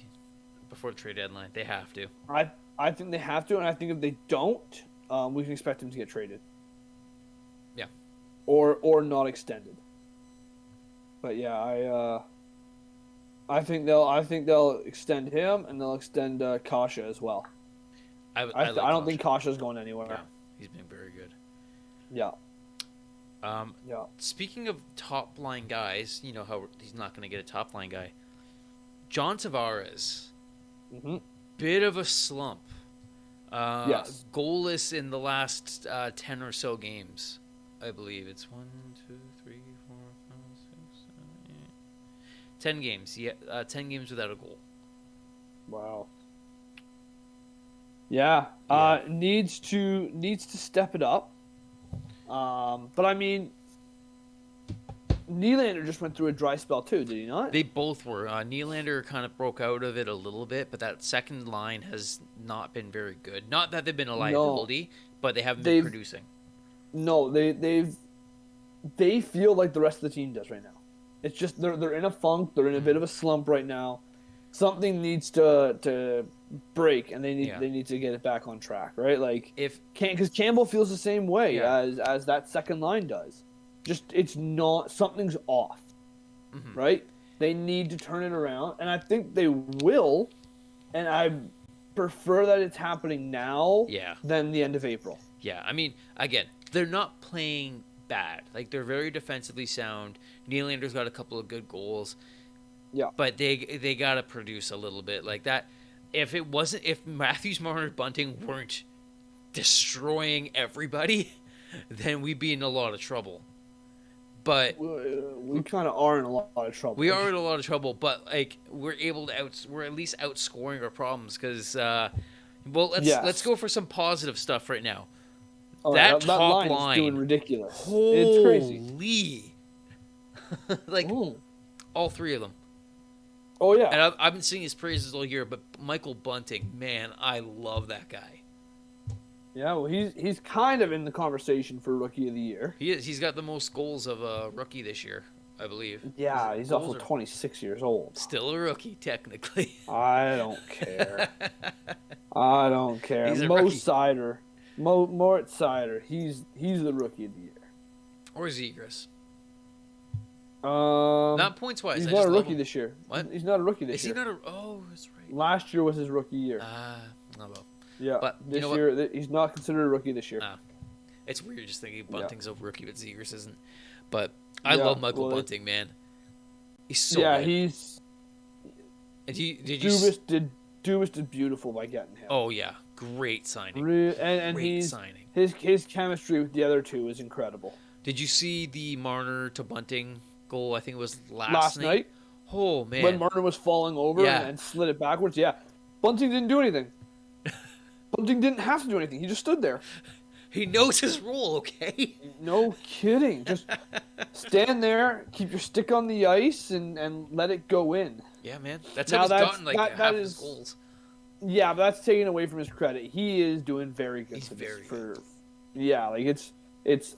trade deadline. They have to. I think they have to, and I think if they don't, we can expect him to get traded. Yeah. Or not extended. But yeah, I think they'll extend him, and they'll extend Kasha as well. I don't think Kasha's going anywhere. Yeah, he's been very good. Yeah. Yeah. Speaking of top line guys, you know how he's not going to get a top line guy. John Tavares, bit of a slump. Yes. Goalless in the last 10 or so games, I believe. It's 1, 2, 3, 4, 5, 6, 7, 8. 10 games. Yeah, 10 games without a goal. Wow. Yeah. Needs to step it up. But I mean, Nylander just went through a dry spell too, did he not? They both were. Nylander kind of broke out of it a little bit, but that second line has not been very good. Not that they've been a liability, but they haven't been producing. No, they feel like the rest of the team does right now. It's just they're in a funk. They're in a bit of a slump right now. Something needs to break, and they need to get it back on track, right? Like because Campbell feels the same way as that second line does. Just it's not, something's off, right? They need to turn it around, and I think they will. And I prefer that it's happening now than the end of April. Yeah, I mean, again, they're not playing bad. Like, they're very defensively sound. Nylander's got a couple of good goals. Yeah, but they got to produce a little bit like that. If Matthews, Marner, Bunting weren't destroying everybody, then we'd be in a lot of trouble. But we kind of are in a lot of trouble. We are in a lot of trouble, but like we're at least outscoring our problems because let's go for some positive stuff right now. Oh, that top line is doing ridiculous. Holy. It's crazy. Like all three of them. Oh yeah. And I've been singing his praises all year, but Michael Bunting, man, I love that guy. Yeah, well, he's kind of in the conversation for Rookie of the Year. He is. He's got the most goals of a rookie this year, I believe. Yeah, he's also 26 years old. Still a rookie, technically. I don't care. I don't care. He's a Moritz Seider, he's the Rookie of the Year. Or Zegras. Not points wise. He's not a rookie this year. What? He's not a rookie this year. Is he not a? Oh, that's right. Last year was his rookie year. Oh well. Yeah, but this year he's not considered a rookie this year. It's weird just thinking Bunting's a rookie, but Zegras isn't. But I Yeah, love Michael well, Bunting, man. He's so yeah, good. he's Did you? Dubas did beautiful by getting him. Oh yeah, great signing. And Great he's signing. his chemistry with the other two is incredible. Did you see the Marner to Bunting goal? I think it was last Last night. night, Oh when man, Marner was falling over yeah. and slid it backwards, yeah, Bunting didn't do anything. Bunting didn't have to do anything. He just stood there. He knows his role, okay? No kidding. Just stand there, keep your stick on the ice, and let it go in. Yeah, man. That's Now how he's that's- gotten like that- half that his is- goals. Yeah, but that's taken away from his credit. He is doing very good. He's for this- very for, Yeah, like it's.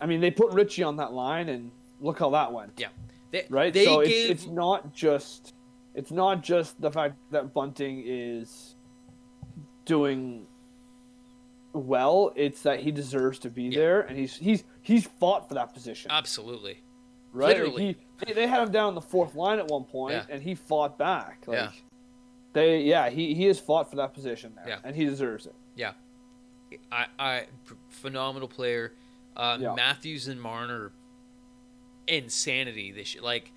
I mean, they put Richie on that line, and look how that went. Yeah. Right. They So gave it's not just the fact that Bunting is doing well. It's that he deserves to be there, and he's fought for that position. absolutely. Right. literally. Like they had him down the fourth line at one point, Yeah. and he fought back. Like, Yeah. he has fought for that position there, Yeah. and he deserves it. Yeah. Phenomenal player. Yeah. Matthews and Marner, insanity this year. Like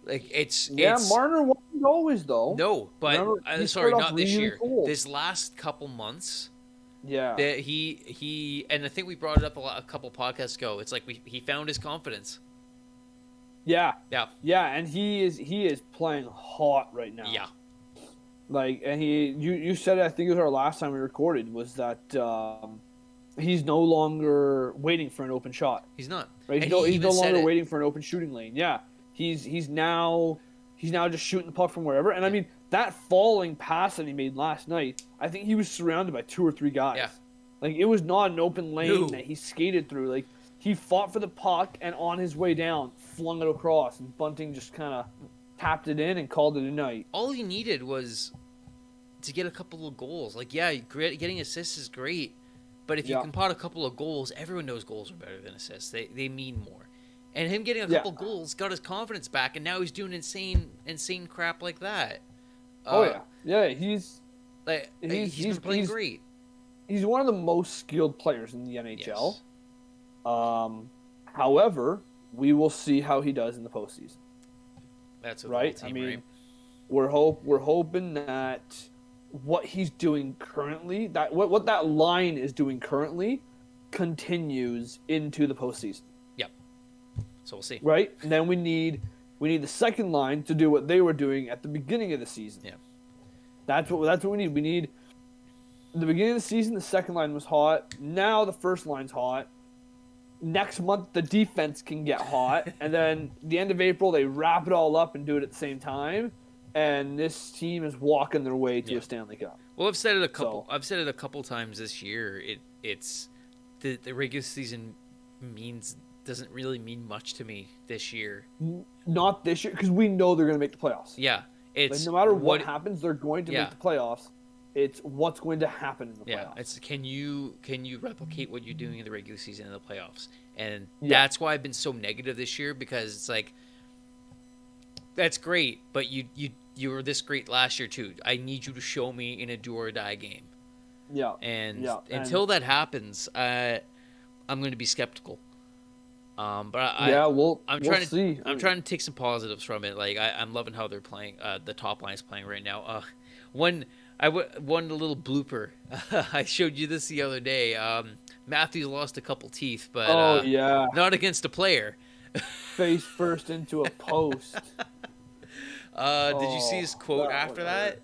it's Marner wasn't always though. No, but Remember, he sorry, started not off this really year. cold. This last couple months, Yeah. that he and I think we brought it up a couple podcasts ago. It's like he found his confidence. Yeah. Yeah, Yeah, and he is playing hot right now. yeah, Like, and you said it, I think it was our last time we recorded, was that he's no longer waiting for an open shot. he's not. Right? And He's he even no said longer it. waiting for an open shooting lane. Yeah, he's now just shooting the puck from wherever. And I mean, that falling pass that he made last night, I think he was surrounded by 2 or 3 guys. Yeah. Like, it was not an open lane No. that he skated through. Like, he fought for the puck, and on his way down, flung it across, and Bunting just kind of tapped it in and called it a night. All he needed was to get a couple of goals. Like, yeah, getting assists is great, but if you Yeah. can pot a couple of goals, everyone knows goals are better than assists. They mean more. And him getting a Yeah. couple goals got his confidence back, and now he's doing insane crap like that. Oh yeah, he's Like He's- he's been playing he's- great. he's one of the most skilled players in the NHL. Yes. However, we will see how he does in the postseason. That's what Right? the whole team, I mean, right? we're hoping that what he's doing currently, that what that line is doing currently, continues into the postseason. So we'll see. Right? And then we need the second line to do what they were doing at the beginning of the season. Yeah. That's what we need. We need the beginning of the season, the second line was hot. Now the first line's hot. Next month the defense can get hot, and then the end of April they wrap it all up and do it at the same time. And this team is walking their way to Yeah. a Stanley Cup. Well, I've said it a couple. So- I've said it a couple times this year. It's the regular season doesn't really mean much to me this year. Not this year, because we know they're going to make the playoffs. Yeah, it's Like, no matter what happens, they're going to Yeah. make the playoffs. It's what's going to happen in the Yeah, playoffs. it's can you replicate what you're doing in the regular season in the playoffs? And Yeah. that's why I've been so negative this year, because it's like that's great, but you were this great last year too. I need you to show me in a do or die game. Yeah. And Yeah, until that happens, I'm going to be skeptical. But I'm we'll trying to see. I'm trying to take some positives from it. Like I'm loving how they're playing. The top line is playing right now. One little blooper. I showed you this the other day. Matthews lost a couple teeth, but yeah, not against a player. face first into a post. Did you see his quote that after would that? hurt.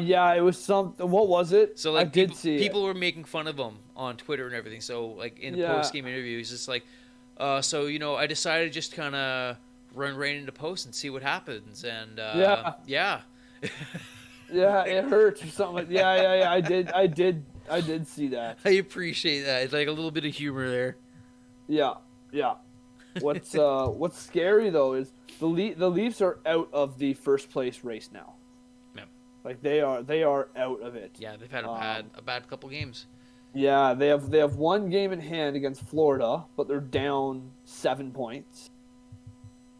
Yeah, it was something. What was it? So like I did see people were making fun of him on Twitter and everything. So like in the Yeah. post game interview, he's just like, so I decided to just kind of run right into post and see what happens. And Yeah. yeah. it. Yeah, it hurts or something. Yeah. I did see that. I appreciate that. It's like a little bit of humor there. Yeah. What's scary though is the Leafs are out of the first place race now. Yeah. Like they are out of it. Yeah, they've had a bad couple games. Yeah, they have one game in hand against Florida, but they're down 7 points.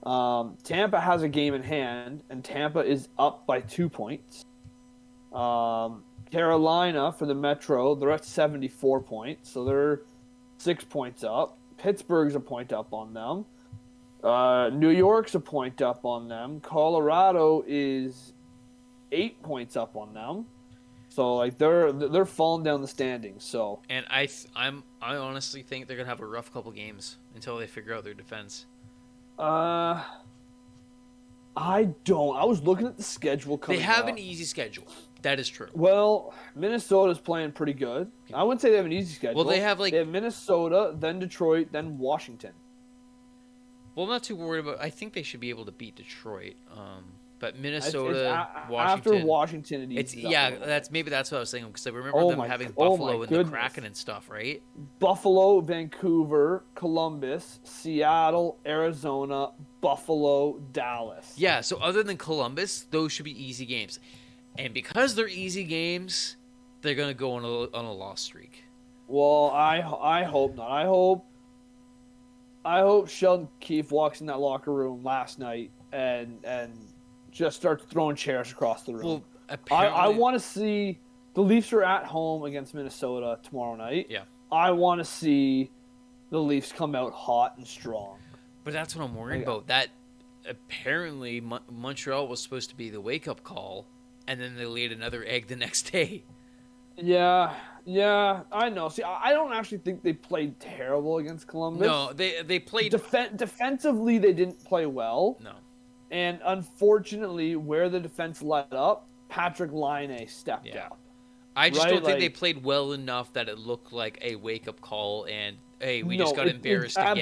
Tampa has a game in hand, and Tampa is up by 2 points. Carolina for the Metro, they're at 74 points, so they're 6 points up. Pittsburgh's a point up on them. New York's a point up on them. Colorado is 8 points up on them. So like they're falling down the standings. So And I honestly think they're gonna have a rough couple games until they figure out their defense. I don't. I was looking at the schedule coming They have up. an easy schedule. That is true. Well, Minnesota's playing pretty good. I wouldn't say they have an easy schedule. Well, they have Minnesota, then Detroit, then Washington. Well, I'm not too worried about. I think they should be able to beat Detroit. But Minnesota, It's Washington. after Washington, it eases up a little bit. that's what I was thinking because I remember them having Buffalo and the Kraken and stuff, right? Buffalo, Vancouver, Columbus, Seattle, Arizona, Buffalo, Dallas. Yeah. So other than Columbus, those should be easy games, and because they're easy games, they're gonna go on a loss streak. Well, I hope not. I hope Sheldon Keefe walks in that locker room last night and just starts throwing chairs across the room. Well, I want to see the Leafs are at home against Minnesota tomorrow night. Yeah. I want to see the Leafs come out hot and strong. But that's what I'm worried about. That apparently Montreal was supposed to be the wake-up call, and then they laid another egg the next day. Yeah, I know. See, I don't actually think they played terrible against Columbus. No, they played... Defensively, they didn't play well. No. And unfortunately, where the defense let up, Patrick Laine stepped up. I just don't think they played well enough that it looked like a wake-up call and, hey, we just got embarrassed again.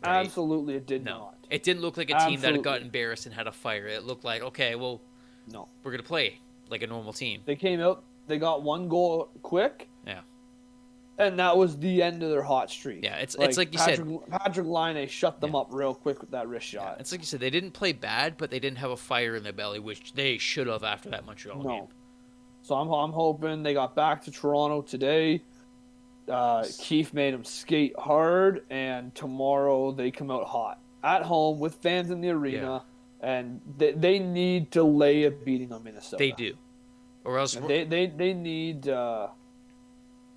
Absolutely, it did not. It didn't look like a team that had got embarrassed and had a fire. It looked like, okay, well, we're going to play like a normal team. They came out, they got one goal quick. Yeah. And that was the end of their hot streak. Yeah, it's like you said. Patrick Laine shut them up real quick with that wrist shot. It's like you said. They didn't play bad, but they didn't have a fire in their belly, which they should have after that Montreal game. So I'm hoping they got back to Toronto today. Keefe made them skate hard, and tomorrow they come out hot. At home with fans in the arena, and they need to lay a beating on Minnesota. They do. Or else... They need...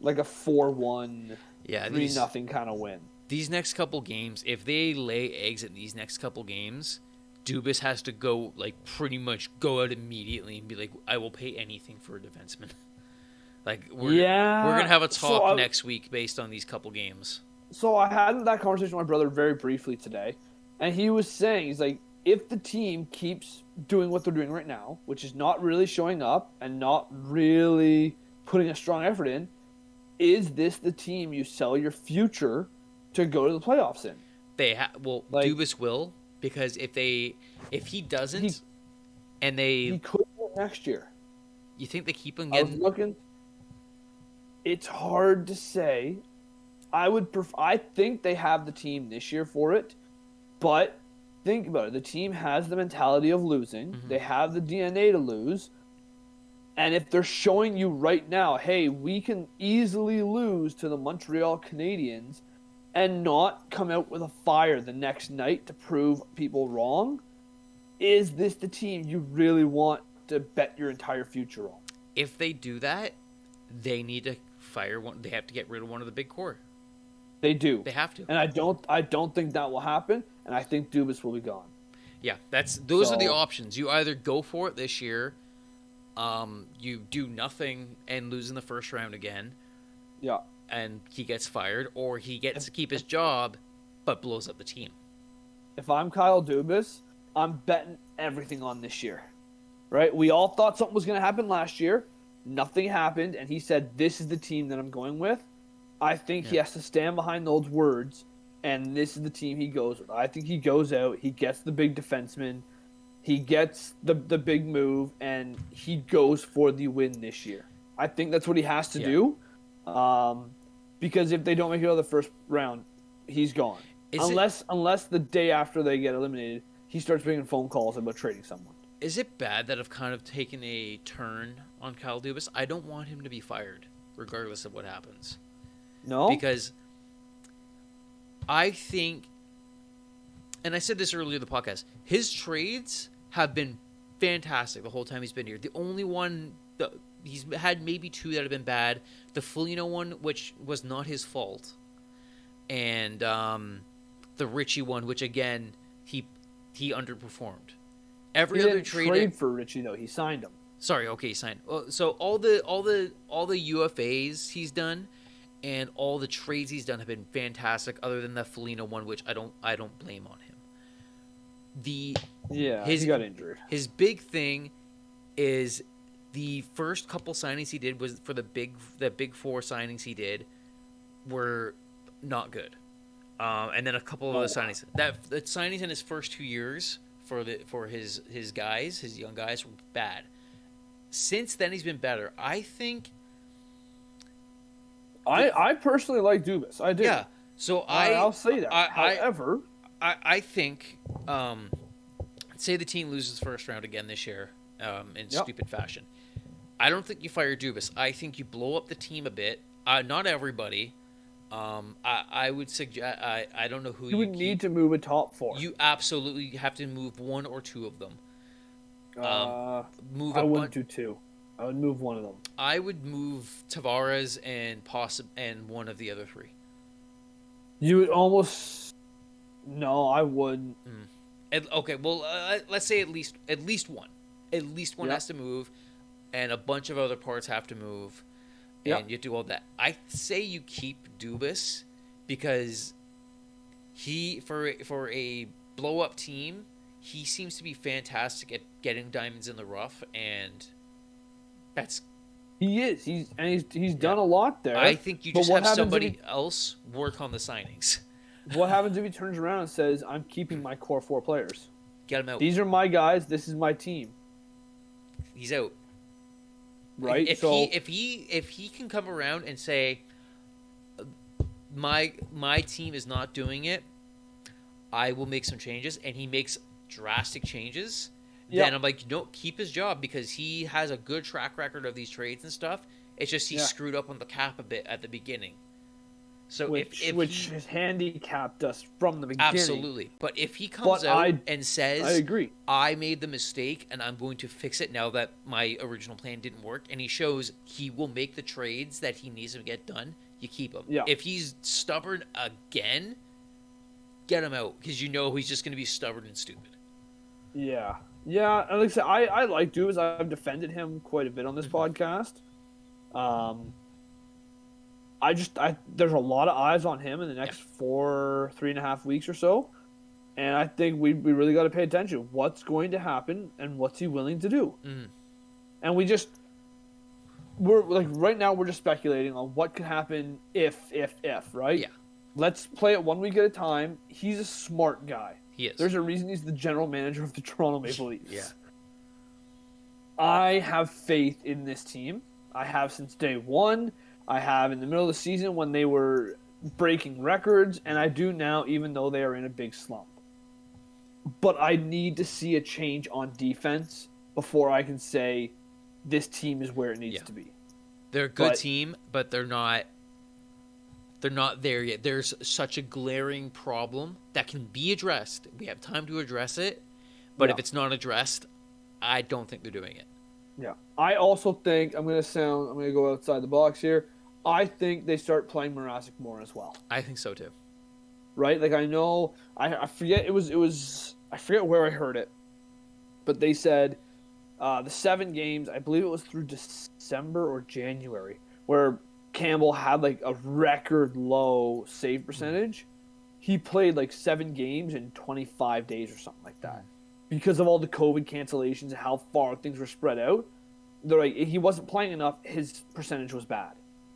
like a 4-1, 3-0 kind of win. These next couple games, if they lay eggs in these next couple games, Dubas has to go, like, pretty much go out immediately and be like, I will pay anything for a defenseman. Like, we're going to have a talk next week based on these couple games. So I had that conversation with my brother very briefly today, and he was saying, he's like, if the team keeps doing what they're doing right now, which is not really showing up and not really putting a strong effort in, is this the team you sell your future to go to the playoffs in? Dubas will, because if he doesn't, he could do it next year. You think they keep him? I was looking. It's hard to say. I think they have the team this year for it, but think about it. The team has the mentality of losing. Mm-hmm. They have the DNA to lose. And if they're showing you right now, hey, we can easily lose to the Montreal Canadiens and not come out with a fire the next night to prove people wrong, is this the team you really want to bet your entire future on? If they do that, they need to fire one. They have to get rid of one of the big core. They do. They have to. And I don't think that will happen, and I think Dubas will be gone. Yeah, those are the options. You either go for it this year, you do nothing and lose in the first round again. Yeah. And he gets fired, or he gets to keep his job, but blows up the team. If I'm Kyle Dubas, I'm betting everything on this year. Right? We all thought something was going to happen last year. Nothing happened, and he said, this is the team that I'm going with. I think he has to stand behind those words, and this is the team he goes with. I think he goes out, he gets the big defenseman, he gets the big move, and he goes for the win this year. I think that's what he has to do, because if they don't make it out of the first round, he's gone. Unless the day after they get eliminated, he starts making phone calls about trading someone. Is it bad that I've kind of taken a turn on Kyle Dubas? I don't want him to be fired, regardless of what happens. No? Because I think, and I said this earlier in the podcast, his trades have been fantastic the whole time he's been here. The only one, he's had maybe two that have been bad. The Foligno one, which was not his fault. and the Richie one, which again he underperformed. Every He other didn't trade for Richie though. He signed him. Sorry, okay, he signed. So all the UFAs he's done, and all the trades he's done have been fantastic. Other than the Foligno one, which I don't blame on him. He got injured. His big thing is the first couple signings he did was for the big four signings he did were not good, and then a couple of other signings. The signings in his first 2 years for his young guys were bad. Since then, he's been better. I think. I personally like Dubas. I do. Yeah. So I'll say that. However, I think, say the team loses first round again this year, in stupid fashion. I don't think you fire Dubas. I think you blow up the team a bit. Not everybody. I would suggest. I don't know who you would need to move a top four. You absolutely have to move one or two of them. I wouldn't do two. I would move one of them. I would move Tavares and one of the other three. You would almost. No, I wouldn't. Okay, well, let's say at least one. At least one has to move, and a bunch of other parts have to move, and you do all that. I say you keep Dubas because he for a blow up team. He seems to be fantastic at getting diamonds in the rough, and he is. He's done a lot there. I think you just have somebody else work on the signings. What happens if he turns around and says, "I'm keeping my core four players. Get him out. These are my guys. This is my team." He's out. Right. If he can come around and say, my team is not doing it, I will make some changes, and he makes drastic changes, then I'm like, no, keep his job because he has a good track record of these trades and stuff. It's just he screwed up on the cap a bit at the beginning. So which has handicapped us from the beginning. Absolutely. But if he comes out and says, I agree, I made the mistake and I'm going to fix it now that my original plan didn't work, and he shows he will make the trades that he needs to get done, you keep him. Yeah. If he's stubborn again, get him out because you know he's just going to be stubborn and stupid. Yeah. Yeah, and like I said, I like Dubas. I've defended him quite a bit on this podcast. There's a lot of eyes on him in the next 3.5 weeks or so, and I think we really got to pay attention. What's going to happen, and what's he willing to do? And we're like right now we're just speculating on what could happen if, right? Yeah. Let's play it 1 week at a time. He's a smart guy. He is. There's a reason he's the general manager of the Toronto Maple Leafs. Yeah. I have faith in this team. I have since day one. I have in the middle of the season when they were breaking records, and I do now even though they are in a big slump. But I need to see a change on defense before I can say this team is where it needs to be. They're a good team, but they're not there yet. There's such a glaring problem that can be addressed. We have time to address it, but if it's not addressed, I don't think they're doing it. Yeah. I also think I'm going to go outside the box here. I think they start playing Mrazek more as well. I think so too. Right? Like I know I forget it was I forget where I heard it. But they said the 7 games, I believe it was through December or January, where Campbell had like a record low save percentage. He played like 7 games in 25 days or something like that. Because of all the COVID cancellations and how far things were spread out, they're like, he wasn't playing enough, his percentage was bad.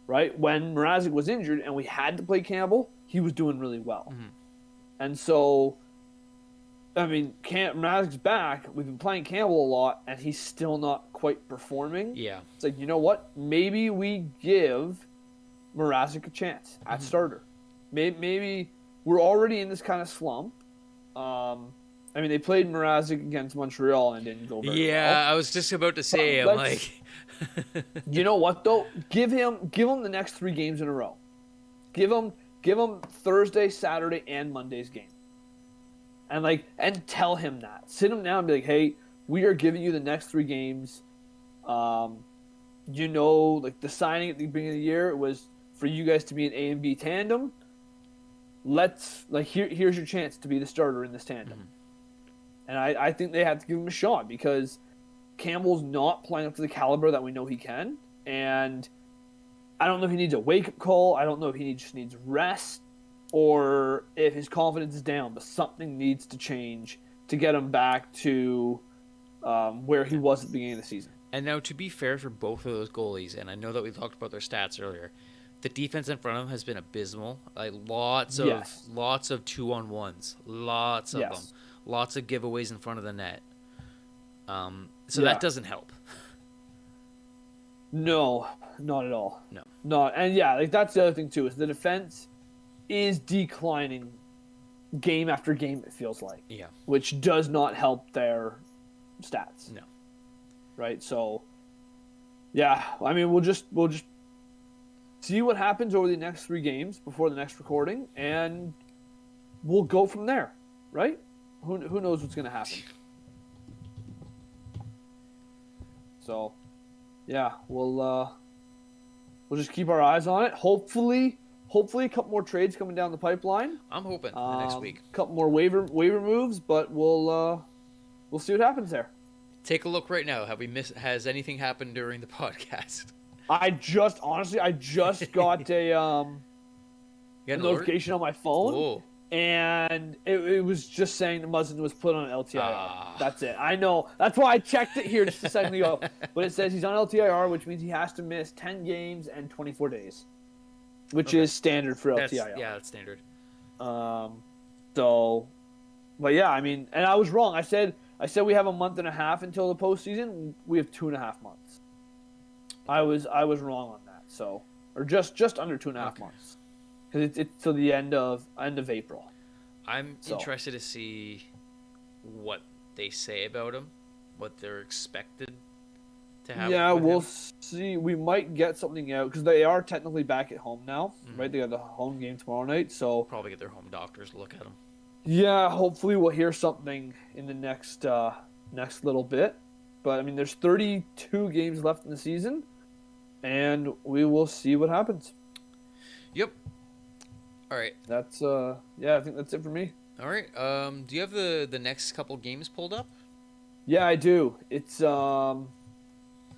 Right? When Mrazek was injured and we had to play Campbell, he was doing really well. And so, I mean, Mrazek's back. We've been playing Campbell a lot, and he's still not quite performing. Yeah. It's like, you know what? Maybe we give Mrazek a chance at starter. Maybe we're already in this kind of slump. I mean, they played Mrazek against Montreal and didn't go very well. Yeah, I was just about to say, I'm like... You know what, though? Give him the next 3 games in a row. Give him Thursday, Saturday, and Monday's game. And tell him that. Sit him down and be like, hey, we are giving you the next 3 games. The signing at the beginning of the year was for you guys to be an A and B tandem. here's your chance to be the starter in this tandem. Mm-hmm. And I think they have to give him a shot because Campbell's not playing up to the caliber that we know he can. And I don't know if he needs a wake-up call. I don't know if he just needs rest or if his confidence is down. But something needs to change to get him back to where he was at the beginning of the season. And now, to be fair for both of those goalies, and I know that we talked about their stats earlier, the defense in front of them has been abysmal. Like lots of 2-on-1s, lots of them, lots of giveaways in front of the net. So that doesn't help. No, not at all. No. And like that's the other thing too is the defense is declining game after game. It feels like, which does not help their stats. No. Right. So, I mean, we'll just see what happens over the next 3 games before the next recording, and we'll go from there. Right? Who knows what's going to happen? So, we'll just keep our eyes on it. Hopefully a couple more trades coming down the pipeline. I'm hoping next week. A couple more waiver moves, but we'll see what happens there. Take a look right now. Has anything happened during the podcast? I just got a notification on my phone. Whoa. And it was just saying that Muzzin was put on LTIR. That's it. I know. That's why I checked it here just a second ago. But it says he's on LTIR, which means he has to miss 10 games and 24 days, which is standard for LTIR. That's standard. But yeah, I mean, and I was wrong. I said we have a month and a half until the postseason. We have 2.5 months. I was wrong on that. So, or just under 2.5 months. Because it's till the end of April. I'm interested to see what they say about him, what they're expected to have. Yeah, we'll him. see. We might get something out because they are technically back at home now, right? They got the home game tomorrow night, so probably get their home doctors to look at him. Yeah, hopefully we'll hear something in the next little bit. But I mean, there's 32 games left in the season, and we will see what happens. Yep. All right. That's I think that's it for me. All right. Do you have the next couple games pulled up? Yeah, I do. It's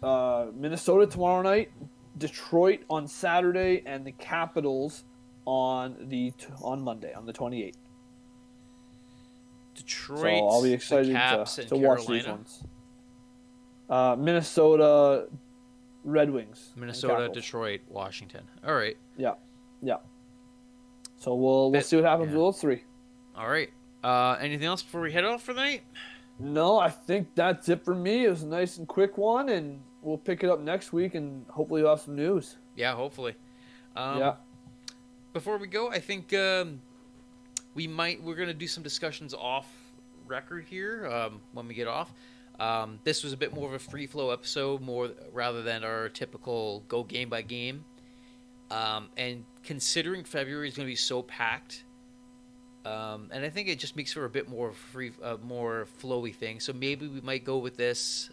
Minnesota tomorrow night, Detroit on Saturday, and the Capitals on Monday on the 28th. Detroit. So I'll be excited to watch these ones. Minnesota, Red Wings. Minnesota, Detroit, Washington. All right. Yeah. So we'll see what happens with those 3. All right. Anything else before we head off for the night? No, I think that's it for me. It was a nice and quick one, and we'll pick it up next week, and hopefully we'll have some news. Yeah, hopefully. Before we go, I think we're going to do some discussions off record here when we get off. This was a bit more of a free flow episode, rather than our typical go game by game. And considering February is going to be so packed, and I think it just makes for a bit more free, more flowy thing. So maybe we might go with this.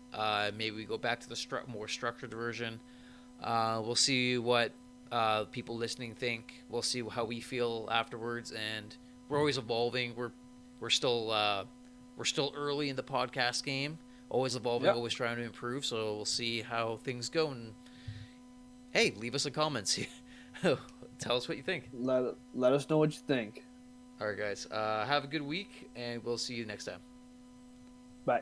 Maybe we go back to the more structured version. We'll see what people listening think. We'll see how we feel afterwards, and we're always evolving. We're still early in the podcast game. Always evolving, always trying to improve. So we'll see how things go. And hey, leave us a comment. Tell us what you think. Let us know what you think. All right, guys. Have a good week, and we'll see you next time. Bye.